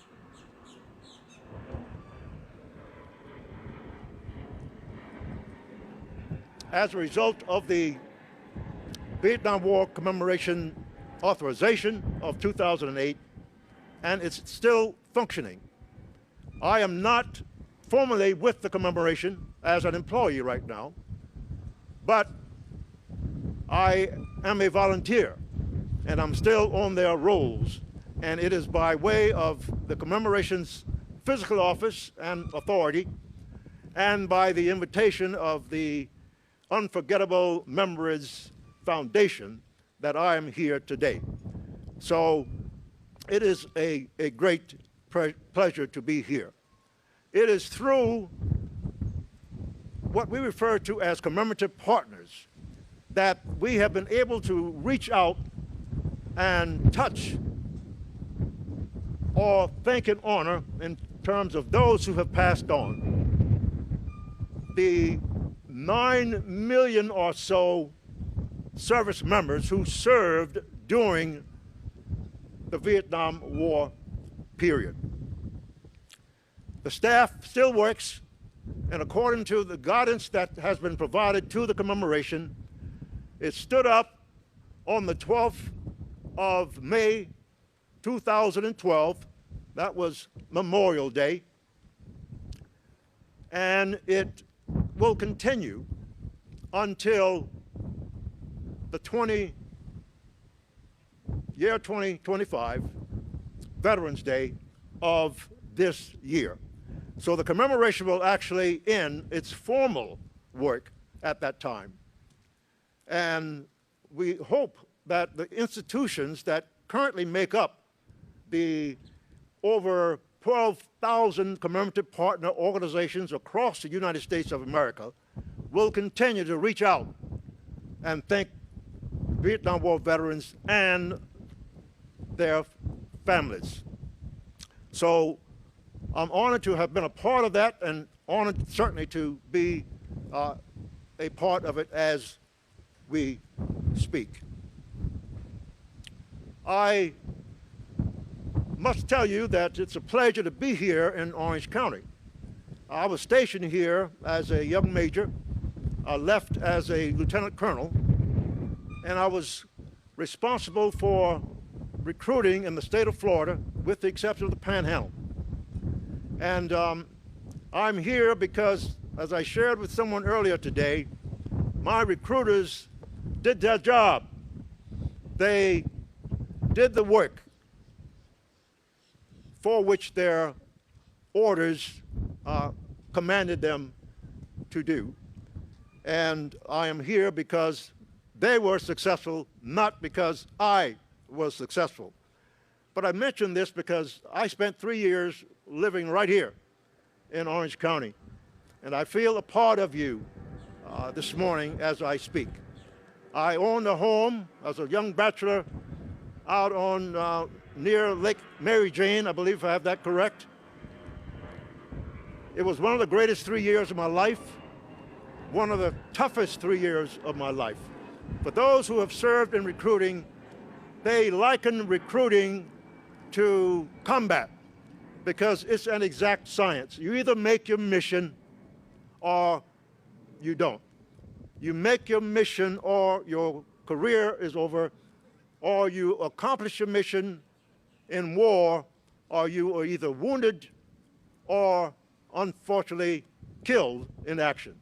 as a result of the Vietnam War Commemoration Authorization of 2008, and it's still functioning. I am not formally with the commemoration as an employee right now, but I am a volunteer, and I'm still on their rolls, and it is by way of the commemoration's physical office and authority, and by the invitation of the Unforgettable Memories Foundation that I am here today. So it is a great pleasure to be here. It is through what we refer to as commemorative partners that we have been able to reach out and touch or thank and honor in terms of those who have passed on. The 9 million or so service members who served during the Vietnam War period. The staff still works, and according to the guidance that has been provided to the commemoration, it stood up on the 12th of May 2012. That was Memorial Day. And it will continue until the 2025 Veterans Day of this year. So the commemoration will actually end its formal work at that time. And we hope that the institutions that currently make up the over 12,000 commemorative partner organizations across the United States of America will continue to reach out and thank Vietnam War veterans and their families. So I'm honored to have been a part of that, and honored certainly to be a part of it as we speak. I must tell you that it's a pleasure to be here in Orange County. I was stationed here as a young major. I left as a lieutenant colonel, and I was responsible for recruiting in the state of Florida, with the exception of the Panhandle. And I'm here because, as I shared with someone earlier today, my recruiters did their job. They did the work for which their orders commanded them to do. And I am here because they were successful, not because I was successful. But I mention this because I spent 3 years living right here in Orange County, and I feel a part of you this morning as I speak. I owned a home as a young bachelor out on near Lake Mary Jane, I believe I have that correct. It was one of the greatest 3 years of my life, one of the toughest 3 years of my life. For those who have served in recruiting, they liken recruiting to combat because it's an exact science. You either make your mission or you don't. You make your mission or your career is over, or you accomplish your mission in war, or you are either wounded or unfortunately killed in action.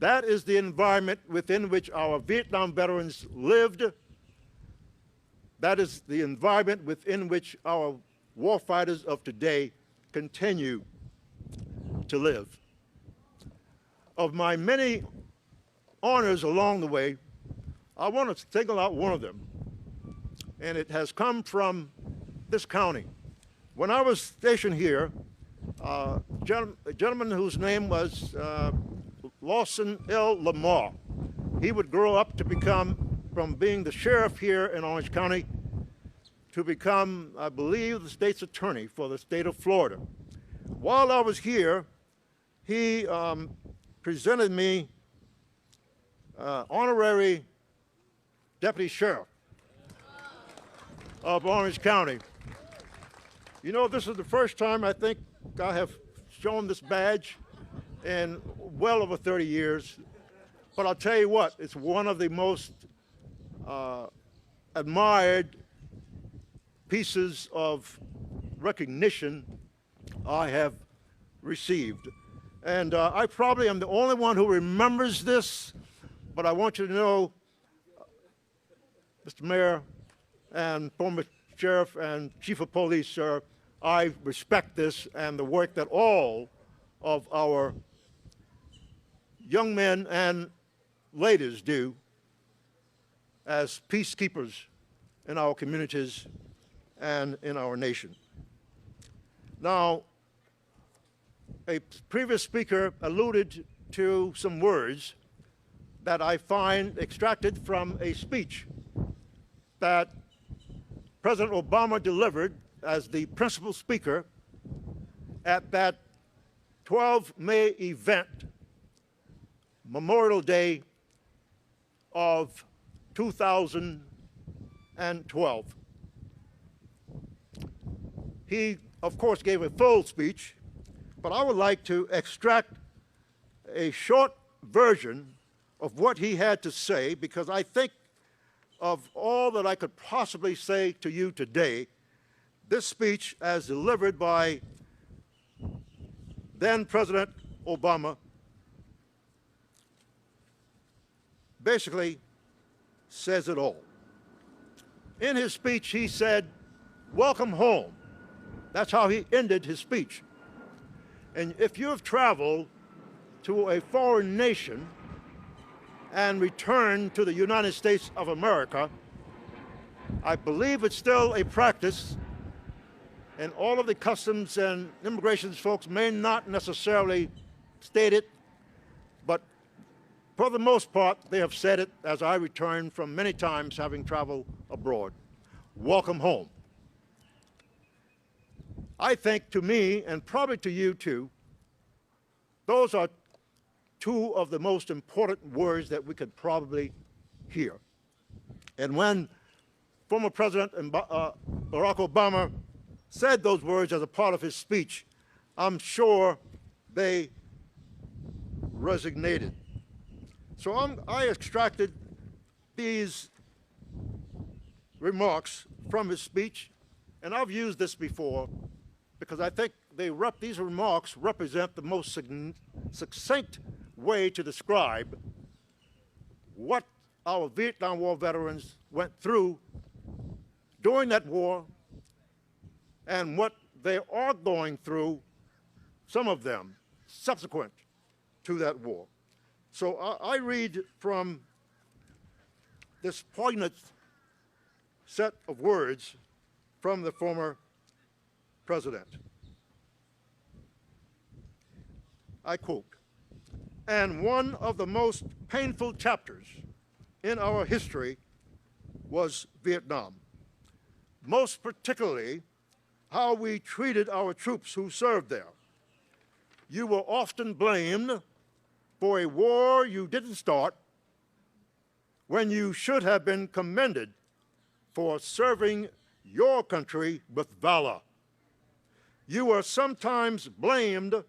That is the environment within which our Vietnam veterans lived. That is the environment within which our warfighters of today continue to live. Of my many honors along the way, I want to single out one of them, and it has come from this county. When I was stationed here, a gentleman whose name was Lawson L. Lamar, he would grow up to become, from being the sheriff here in Orange County, to become, I believe, the state's attorney for the state of Florida. While I was here, he presented me honorary deputy sheriff of Orange County. You know, this is the first time I think I have shown this badge in well over 30 years. But I'll tell you what, it's one of the most admired pieces of recognition I have received. And I probably am the only one who remembers this, but I want you to know, Mr. Mayor and former Sheriff and Chief of Police, sir, I respect this and the work that all of our young men and ladies do as peacekeepers in our communities and in our nation. Now, a previous speaker alluded to some words that I find extracted from a speech that President Obama delivered as the principal speaker at that 12 May event, Memorial Day of 2012. He, of course, gave a full speech, but I would like to extract a short version of what he had to say, because I think of all that I could possibly say to you today, this speech, as delivered by then President Obama, basically says it all. In his speech, he said, "Welcome home." That's how he ended his speech. And if you have traveled to a foreign nation and returned to the United States of America, I believe it's still a practice, and all of the customs and immigration folks may not necessarily state it, but for the most part, they have said it as I return from many times having traveled abroad. Welcome home. I think to me, and probably to you too, those are two of the most important words that we could probably hear. And when former President Barack Obama said those words as a part of his speech, I'm sure they resonated. So I extracted these remarks from his speech, and I've used this before because I think these remarks represent the most succinct way to describe what our Vietnam War veterans went through during that war and what they are going through, some of them, subsequent to that war. So I read from this poignant set of words from the former president. I quote, "And one of the most painful chapters in our history was Vietnam, most particularly how we treated our troops who served there. You were often blamed for a war you didn't start when you should have been commended for serving your country with valor. You were sometimes blamed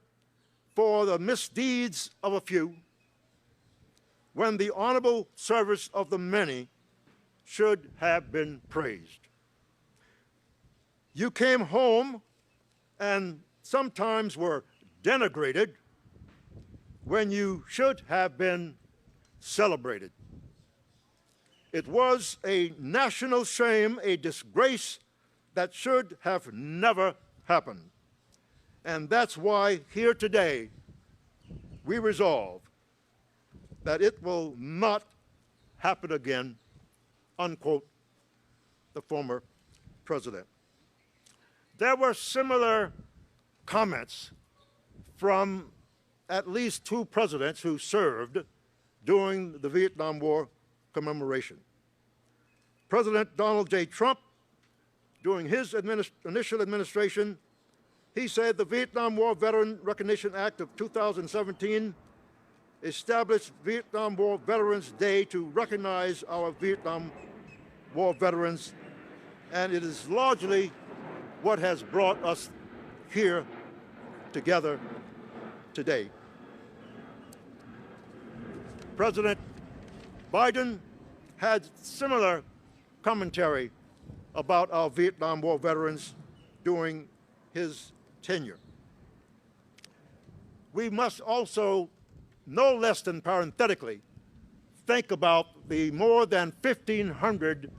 for the misdeeds of a few when the honorable service of the many should have been praised. You came home and sometimes were denigrated when you should have been celebrated. It was a national shame, a disgrace that should have never happened. And that's why here today we resolve that it will not happen again," unquote, the former president. There were similar comments from at least two presidents who served during the Vietnam War commemoration. President Donald J. Trump, during his initial administration, he said the Vietnam War Veteran Recognition Act of 2017 established Vietnam War Veterans Day to recognize our Vietnam War veterans, and it is largely what has brought us here together today. President Biden had similar commentary about our Vietnam War veterans during his tenure. We must also, no less than parenthetically, think about the more than 1,500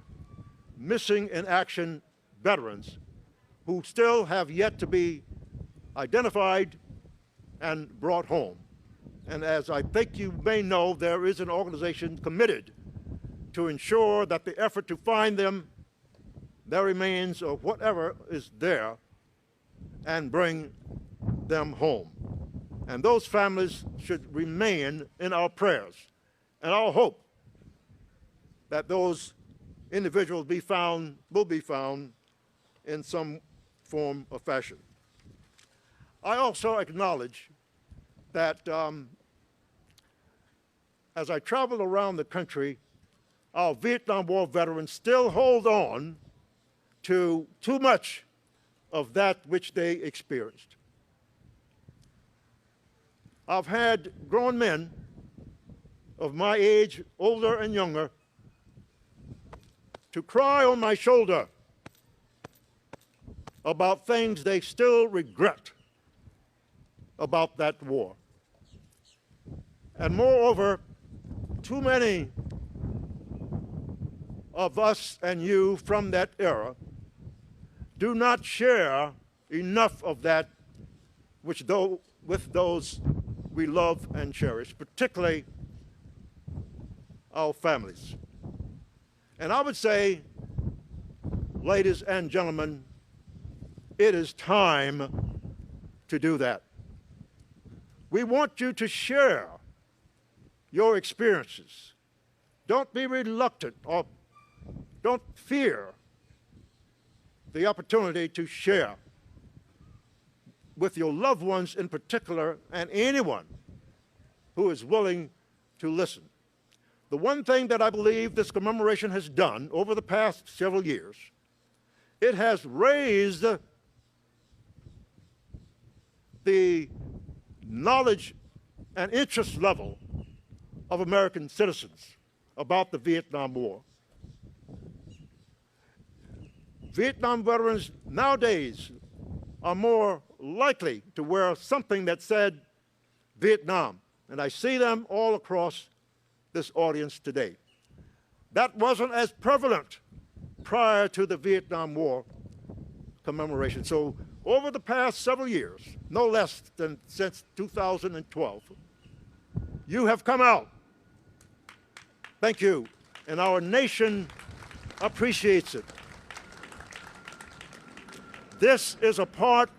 missing in action veterans who still have yet to be identified and brought home. And as I think you may know, there is an organization committed to ensure that the effort to find them, their remains, or whatever is there, and bring them home. And those families should remain in our prayers and our hope that those individuals will be found in some form or fashion. I also acknowledge that as I travel around the country, our Vietnam War veterans still hold on to too much of that which they experienced. I've had grown men of my age, older and younger, to cry on my shoulder about things they still regret about that war. And moreover, too many of us and you from that era do not share enough of that with those we love and cherish, particularly our families. And I would say, ladies and gentlemen, it is time to do that. We want you to share your experiences. Don't be reluctant or don't fear the opportunity to share with your loved ones in particular and anyone who is willing to listen. The one thing that I believe this commemoration has done over the past several years, it has raised the knowledge and interest level of American citizens about the Vietnam War. Vietnam veterans nowadays are more likely to wear something that said Vietnam, and I see them all across this audience today. That wasn't as prevalent prior to the Vietnam War commemoration. So over the past several years, no less than since 2012, you have come out. Thank you. And our nation appreciates it. This is a part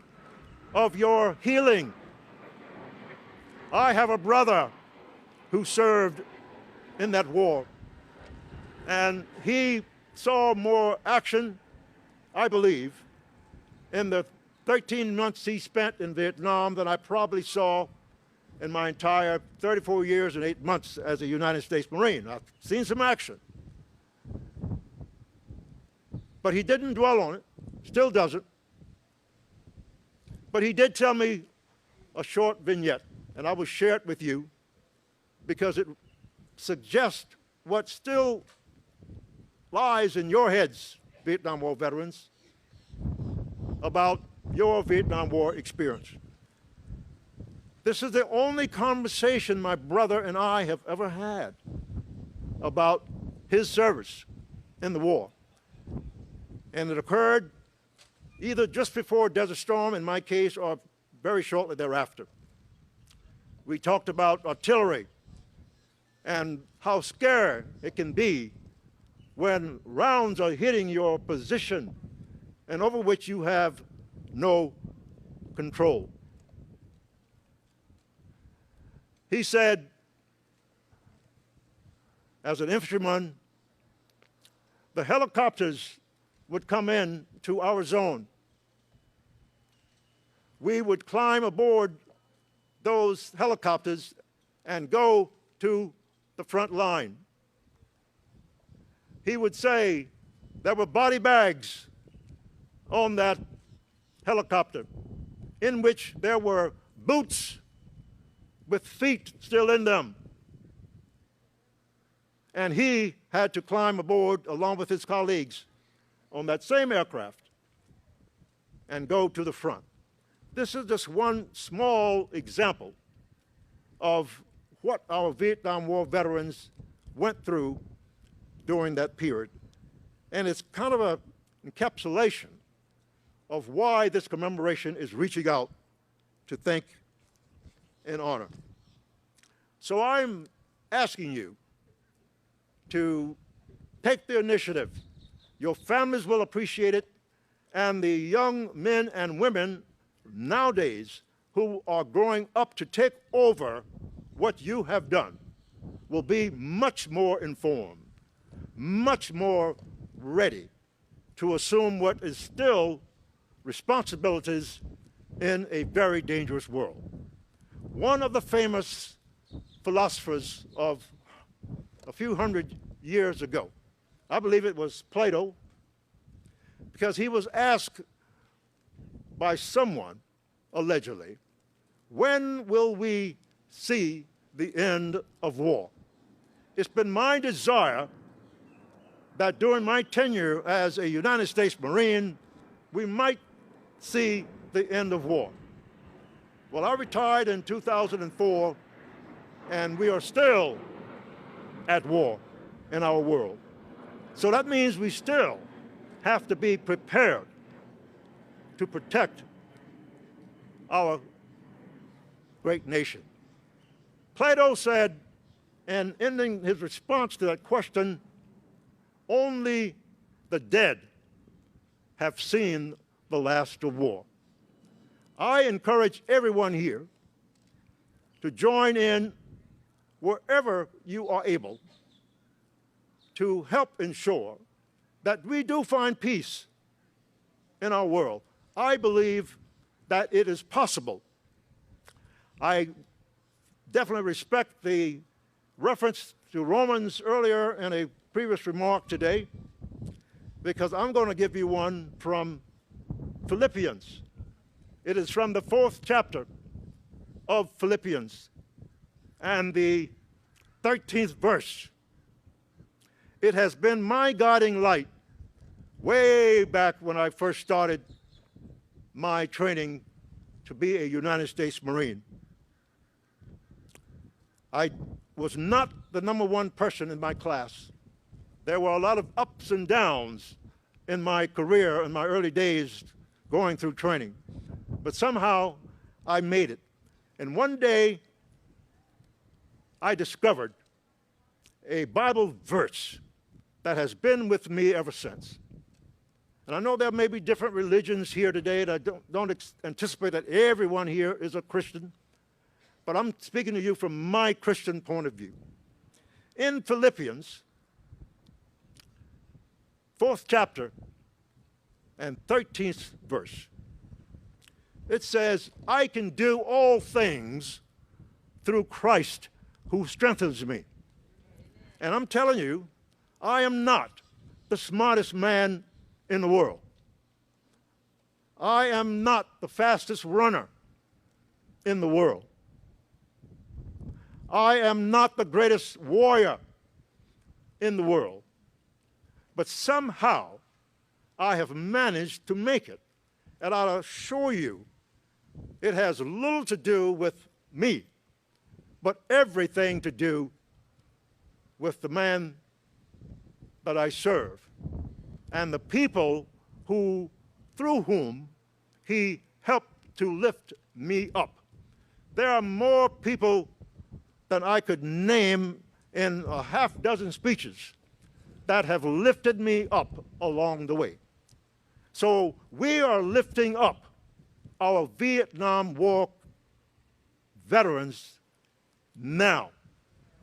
of your healing. I have a brother who served in that war, and he saw more action, I believe, in the 13 months he spent in Vietnam than I probably saw in my entire 34 years and 8 months as a United States Marine. I've seen some action. But he didn't dwell on it, still doesn't. But he did tell me a short vignette, and I will share it with you because it suggests what still lies in your heads, Vietnam War veterans, about your Vietnam War experience. This is the only conversation my brother and I have ever had about his service in the war. And it occurred either just before Desert Storm, in my case, or very shortly thereafter. We talked about artillery and how scary it can be when rounds are hitting your position and over which you have no control. He said, as an infantryman, the helicopters would come in to our zone. We would climb aboard those helicopters and go to the front line. He would say there were body bags on that helicopter in which there were boots with feet still in them. And he had to climb aboard along with his colleagues on that same aircraft and go to the front. This is just one small example of what our Vietnam War veterans went through during that period. And it's kind of an encapsulation of why this commemoration is reaching out to thank and honor. So I'm asking you to take the initiative. Your families will appreciate it, and the young men and women nowadays who are growing up to take over what you have done will be much more informed, much more ready to assume what is still responsibilities in a very dangerous world. One of the famous philosophers of a few hundred years ago, I believe it was Plato, because he was asked by someone, allegedly, when will we see the end of war. It's been my desire that during my tenure as a United States Marine, we might see the end of war. Well, I retired in 2004, and we are still at war in our world. So that means we still have to be prepared to protect our great nation. Plato said, in ending his response to that question, only the dead have seen the last of war. I encourage everyone here to join in wherever you are able to help ensure that we do find peace in our world. I believe that it is possible. I definitely respect the reference to Romans earlier in a previous remark today, because I'm going to give you one from Philippians. It is from the 4th chapter of Philippians and the 13th verse. It has been my guiding light way back when I first started my training to be a United States Marine. I was not the #1 person in my class. There were a lot of ups and downs in my career in my early days going through training. But somehow I made it. And one day I discovered a Bible verse that has been with me ever since. And I know there may be different religions here today, and I don't anticipate that everyone here is a Christian, but I'm speaking to you from my Christian point of view. In Philippians, 4th chapter and 13th verse, it says, I can do all things through Christ who strengthens me. And I'm telling you, I am not the smartest man in the world. I am not the fastest runner in the world. I am not the greatest warrior in the world. But somehow I have managed to make it. And I'll assure you, it has little to do with me, but everything to do with the man that I serve and the people through whom he helped to lift me up. There are more people than I could name in a half-dozen speeches that have lifted me up along the way. So we are lifting up our Vietnam War veterans now.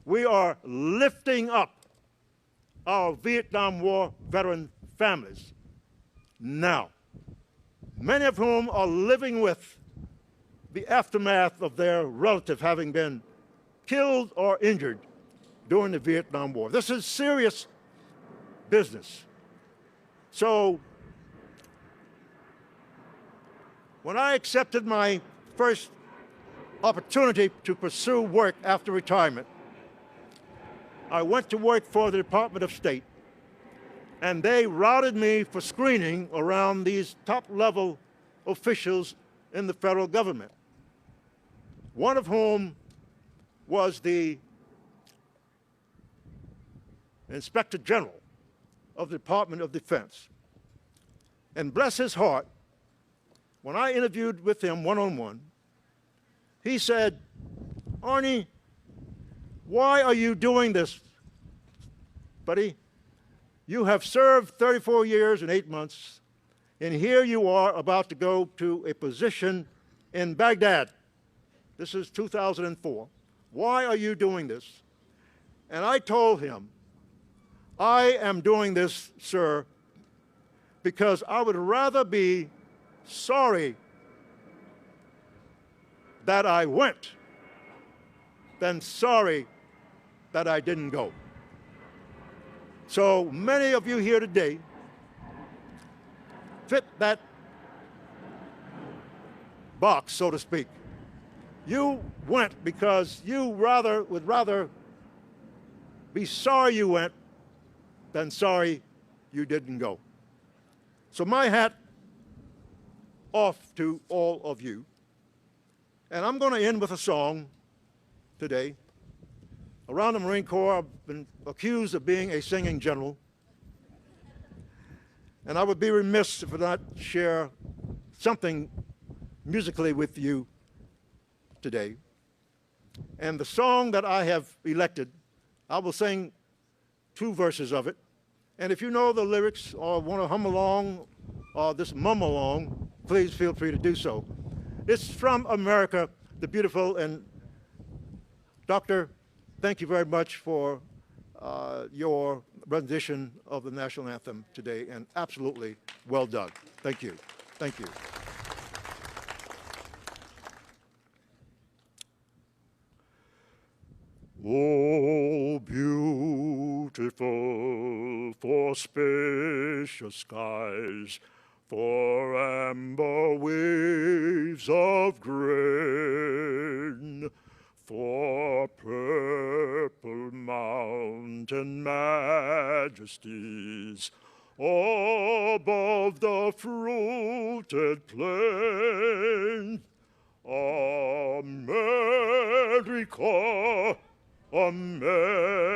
We are lifting up our Vietnam War veteran families now, many of whom are living with the aftermath of their relative having been killed or injured during the Vietnam War. This is serious business. So when I accepted my first opportunity to pursue work after retirement, I went to work for the Department of State, and they routed me for screening around these top-level officials in the federal government, one of whom was the Inspector General of the Department of Defense. And bless his heart, when I interviewed with him one-on-one, he said, Arnie, why are you doing this, buddy? You have served 34 years and 8 months, and here you are about to go to a position in Baghdad. This is 2004. Why are you doing this? And I told him, I am doing this, sir, because I would rather be sorry that I went than sorry that I didn't go. So many of you here today fit that box, so to speak. You went because you would rather be sorry you went than sorry you didn't go. So my hat off to all of you. And I'm going to end with a song today. Around the Marine Corps, I've been accused of being a singing general. And I would be remiss if I not share something musically with you today. And the song that I have elected, I will sing 2 verses of it. And if you know the lyrics or want to hum along or just mum along, please feel free to do so. It's from America, the beautiful, and Doctor, thank you very much for your rendition of the national anthem today, and absolutely well done. Thank you. Thank you. Oh, beautiful for spacious skies, for amber waves of grain, for purple mountain majesties above the fruited plain. America, America,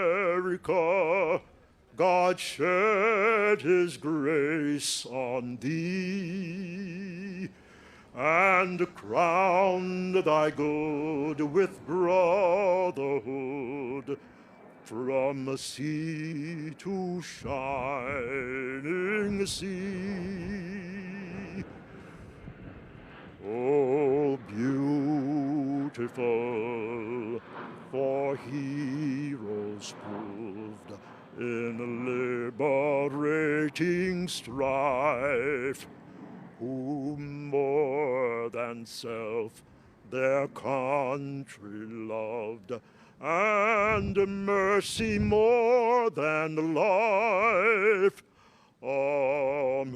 God shed his grace on thee, and crowned thy good with brotherhood, from sea to shining sea. Oh, beautiful for heroes proved in liberating strife, who more than self their country loved, and mercy more than life. America,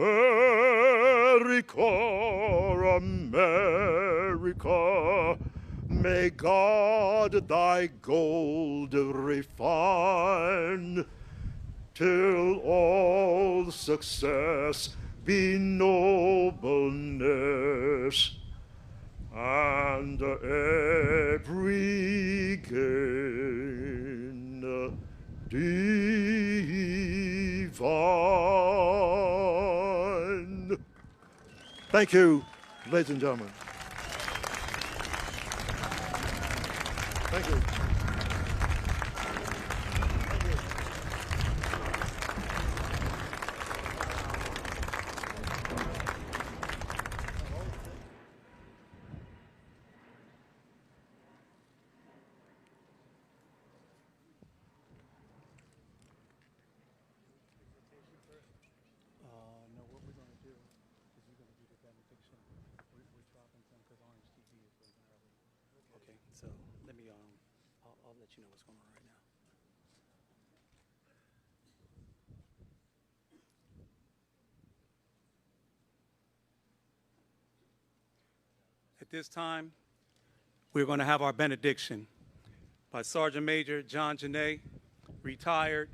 America, may God thy gold refine, till all success be nobleness, and every gain divine. Thank you, ladies and gentlemen. Thank you. No, what we're going to do is you're going to do the benediction. We're dropping some because Orange TV is leaving early. Okay, so let me, I'll let you know what's going on right now. At this time, we're going to have our benediction by Sergeant Major John Janae, retired,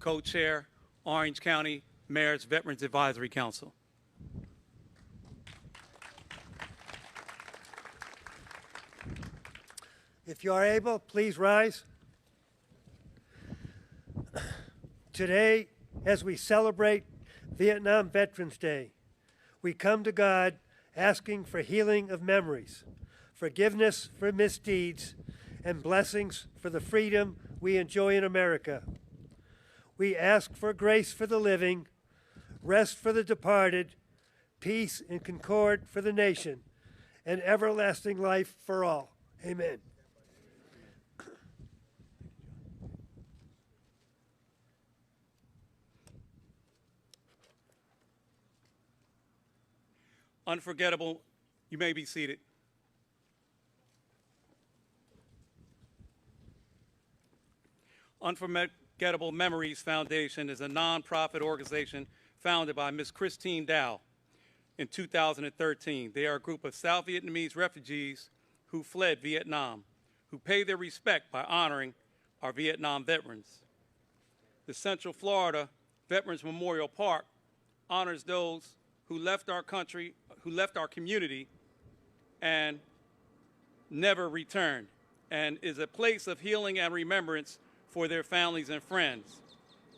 co-chair, Orange County Mayor's Veterans Advisory Council. If you are able, please rise. Today, as we celebrate Vietnam Veterans Day, we come to God asking for healing of memories, forgiveness for misdeeds, and blessings for the freedom we enjoy in America. We ask for grace for the living, rest for the departed, peace and concord for the nation, and everlasting life for all. Amen. Unforgettable, you may be seated. Unforgettable Memories Foundation is a nonprofit organization founded by Ms. Christine Dow in 2013. They are a group of South Vietnamese refugees who fled Vietnam, who pay their respect by honoring our Vietnam veterans. The Central Florida Veterans Memorial Park honors those who left our country, who left our community and never returned, and is a place of healing and remembrance for their families and friends.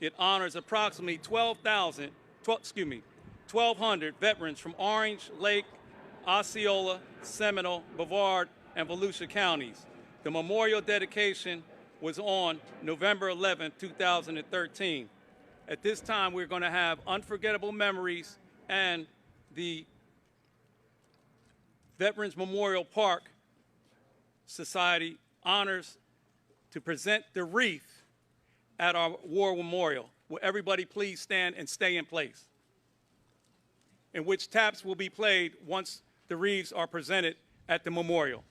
It honors approximately 1,200 veterans from Orange, Lake, Osceola, Seminole, Brevard, and Volusia counties. The memorial dedication was on November 11, 2013. At this time, we're going to have unforgettable memories, and the Veterans Memorial Park Society honors to present the wreath at our war memorial. Will everybody please stand and stay in place? In which taps will be played once the wreaths are presented at the memorial.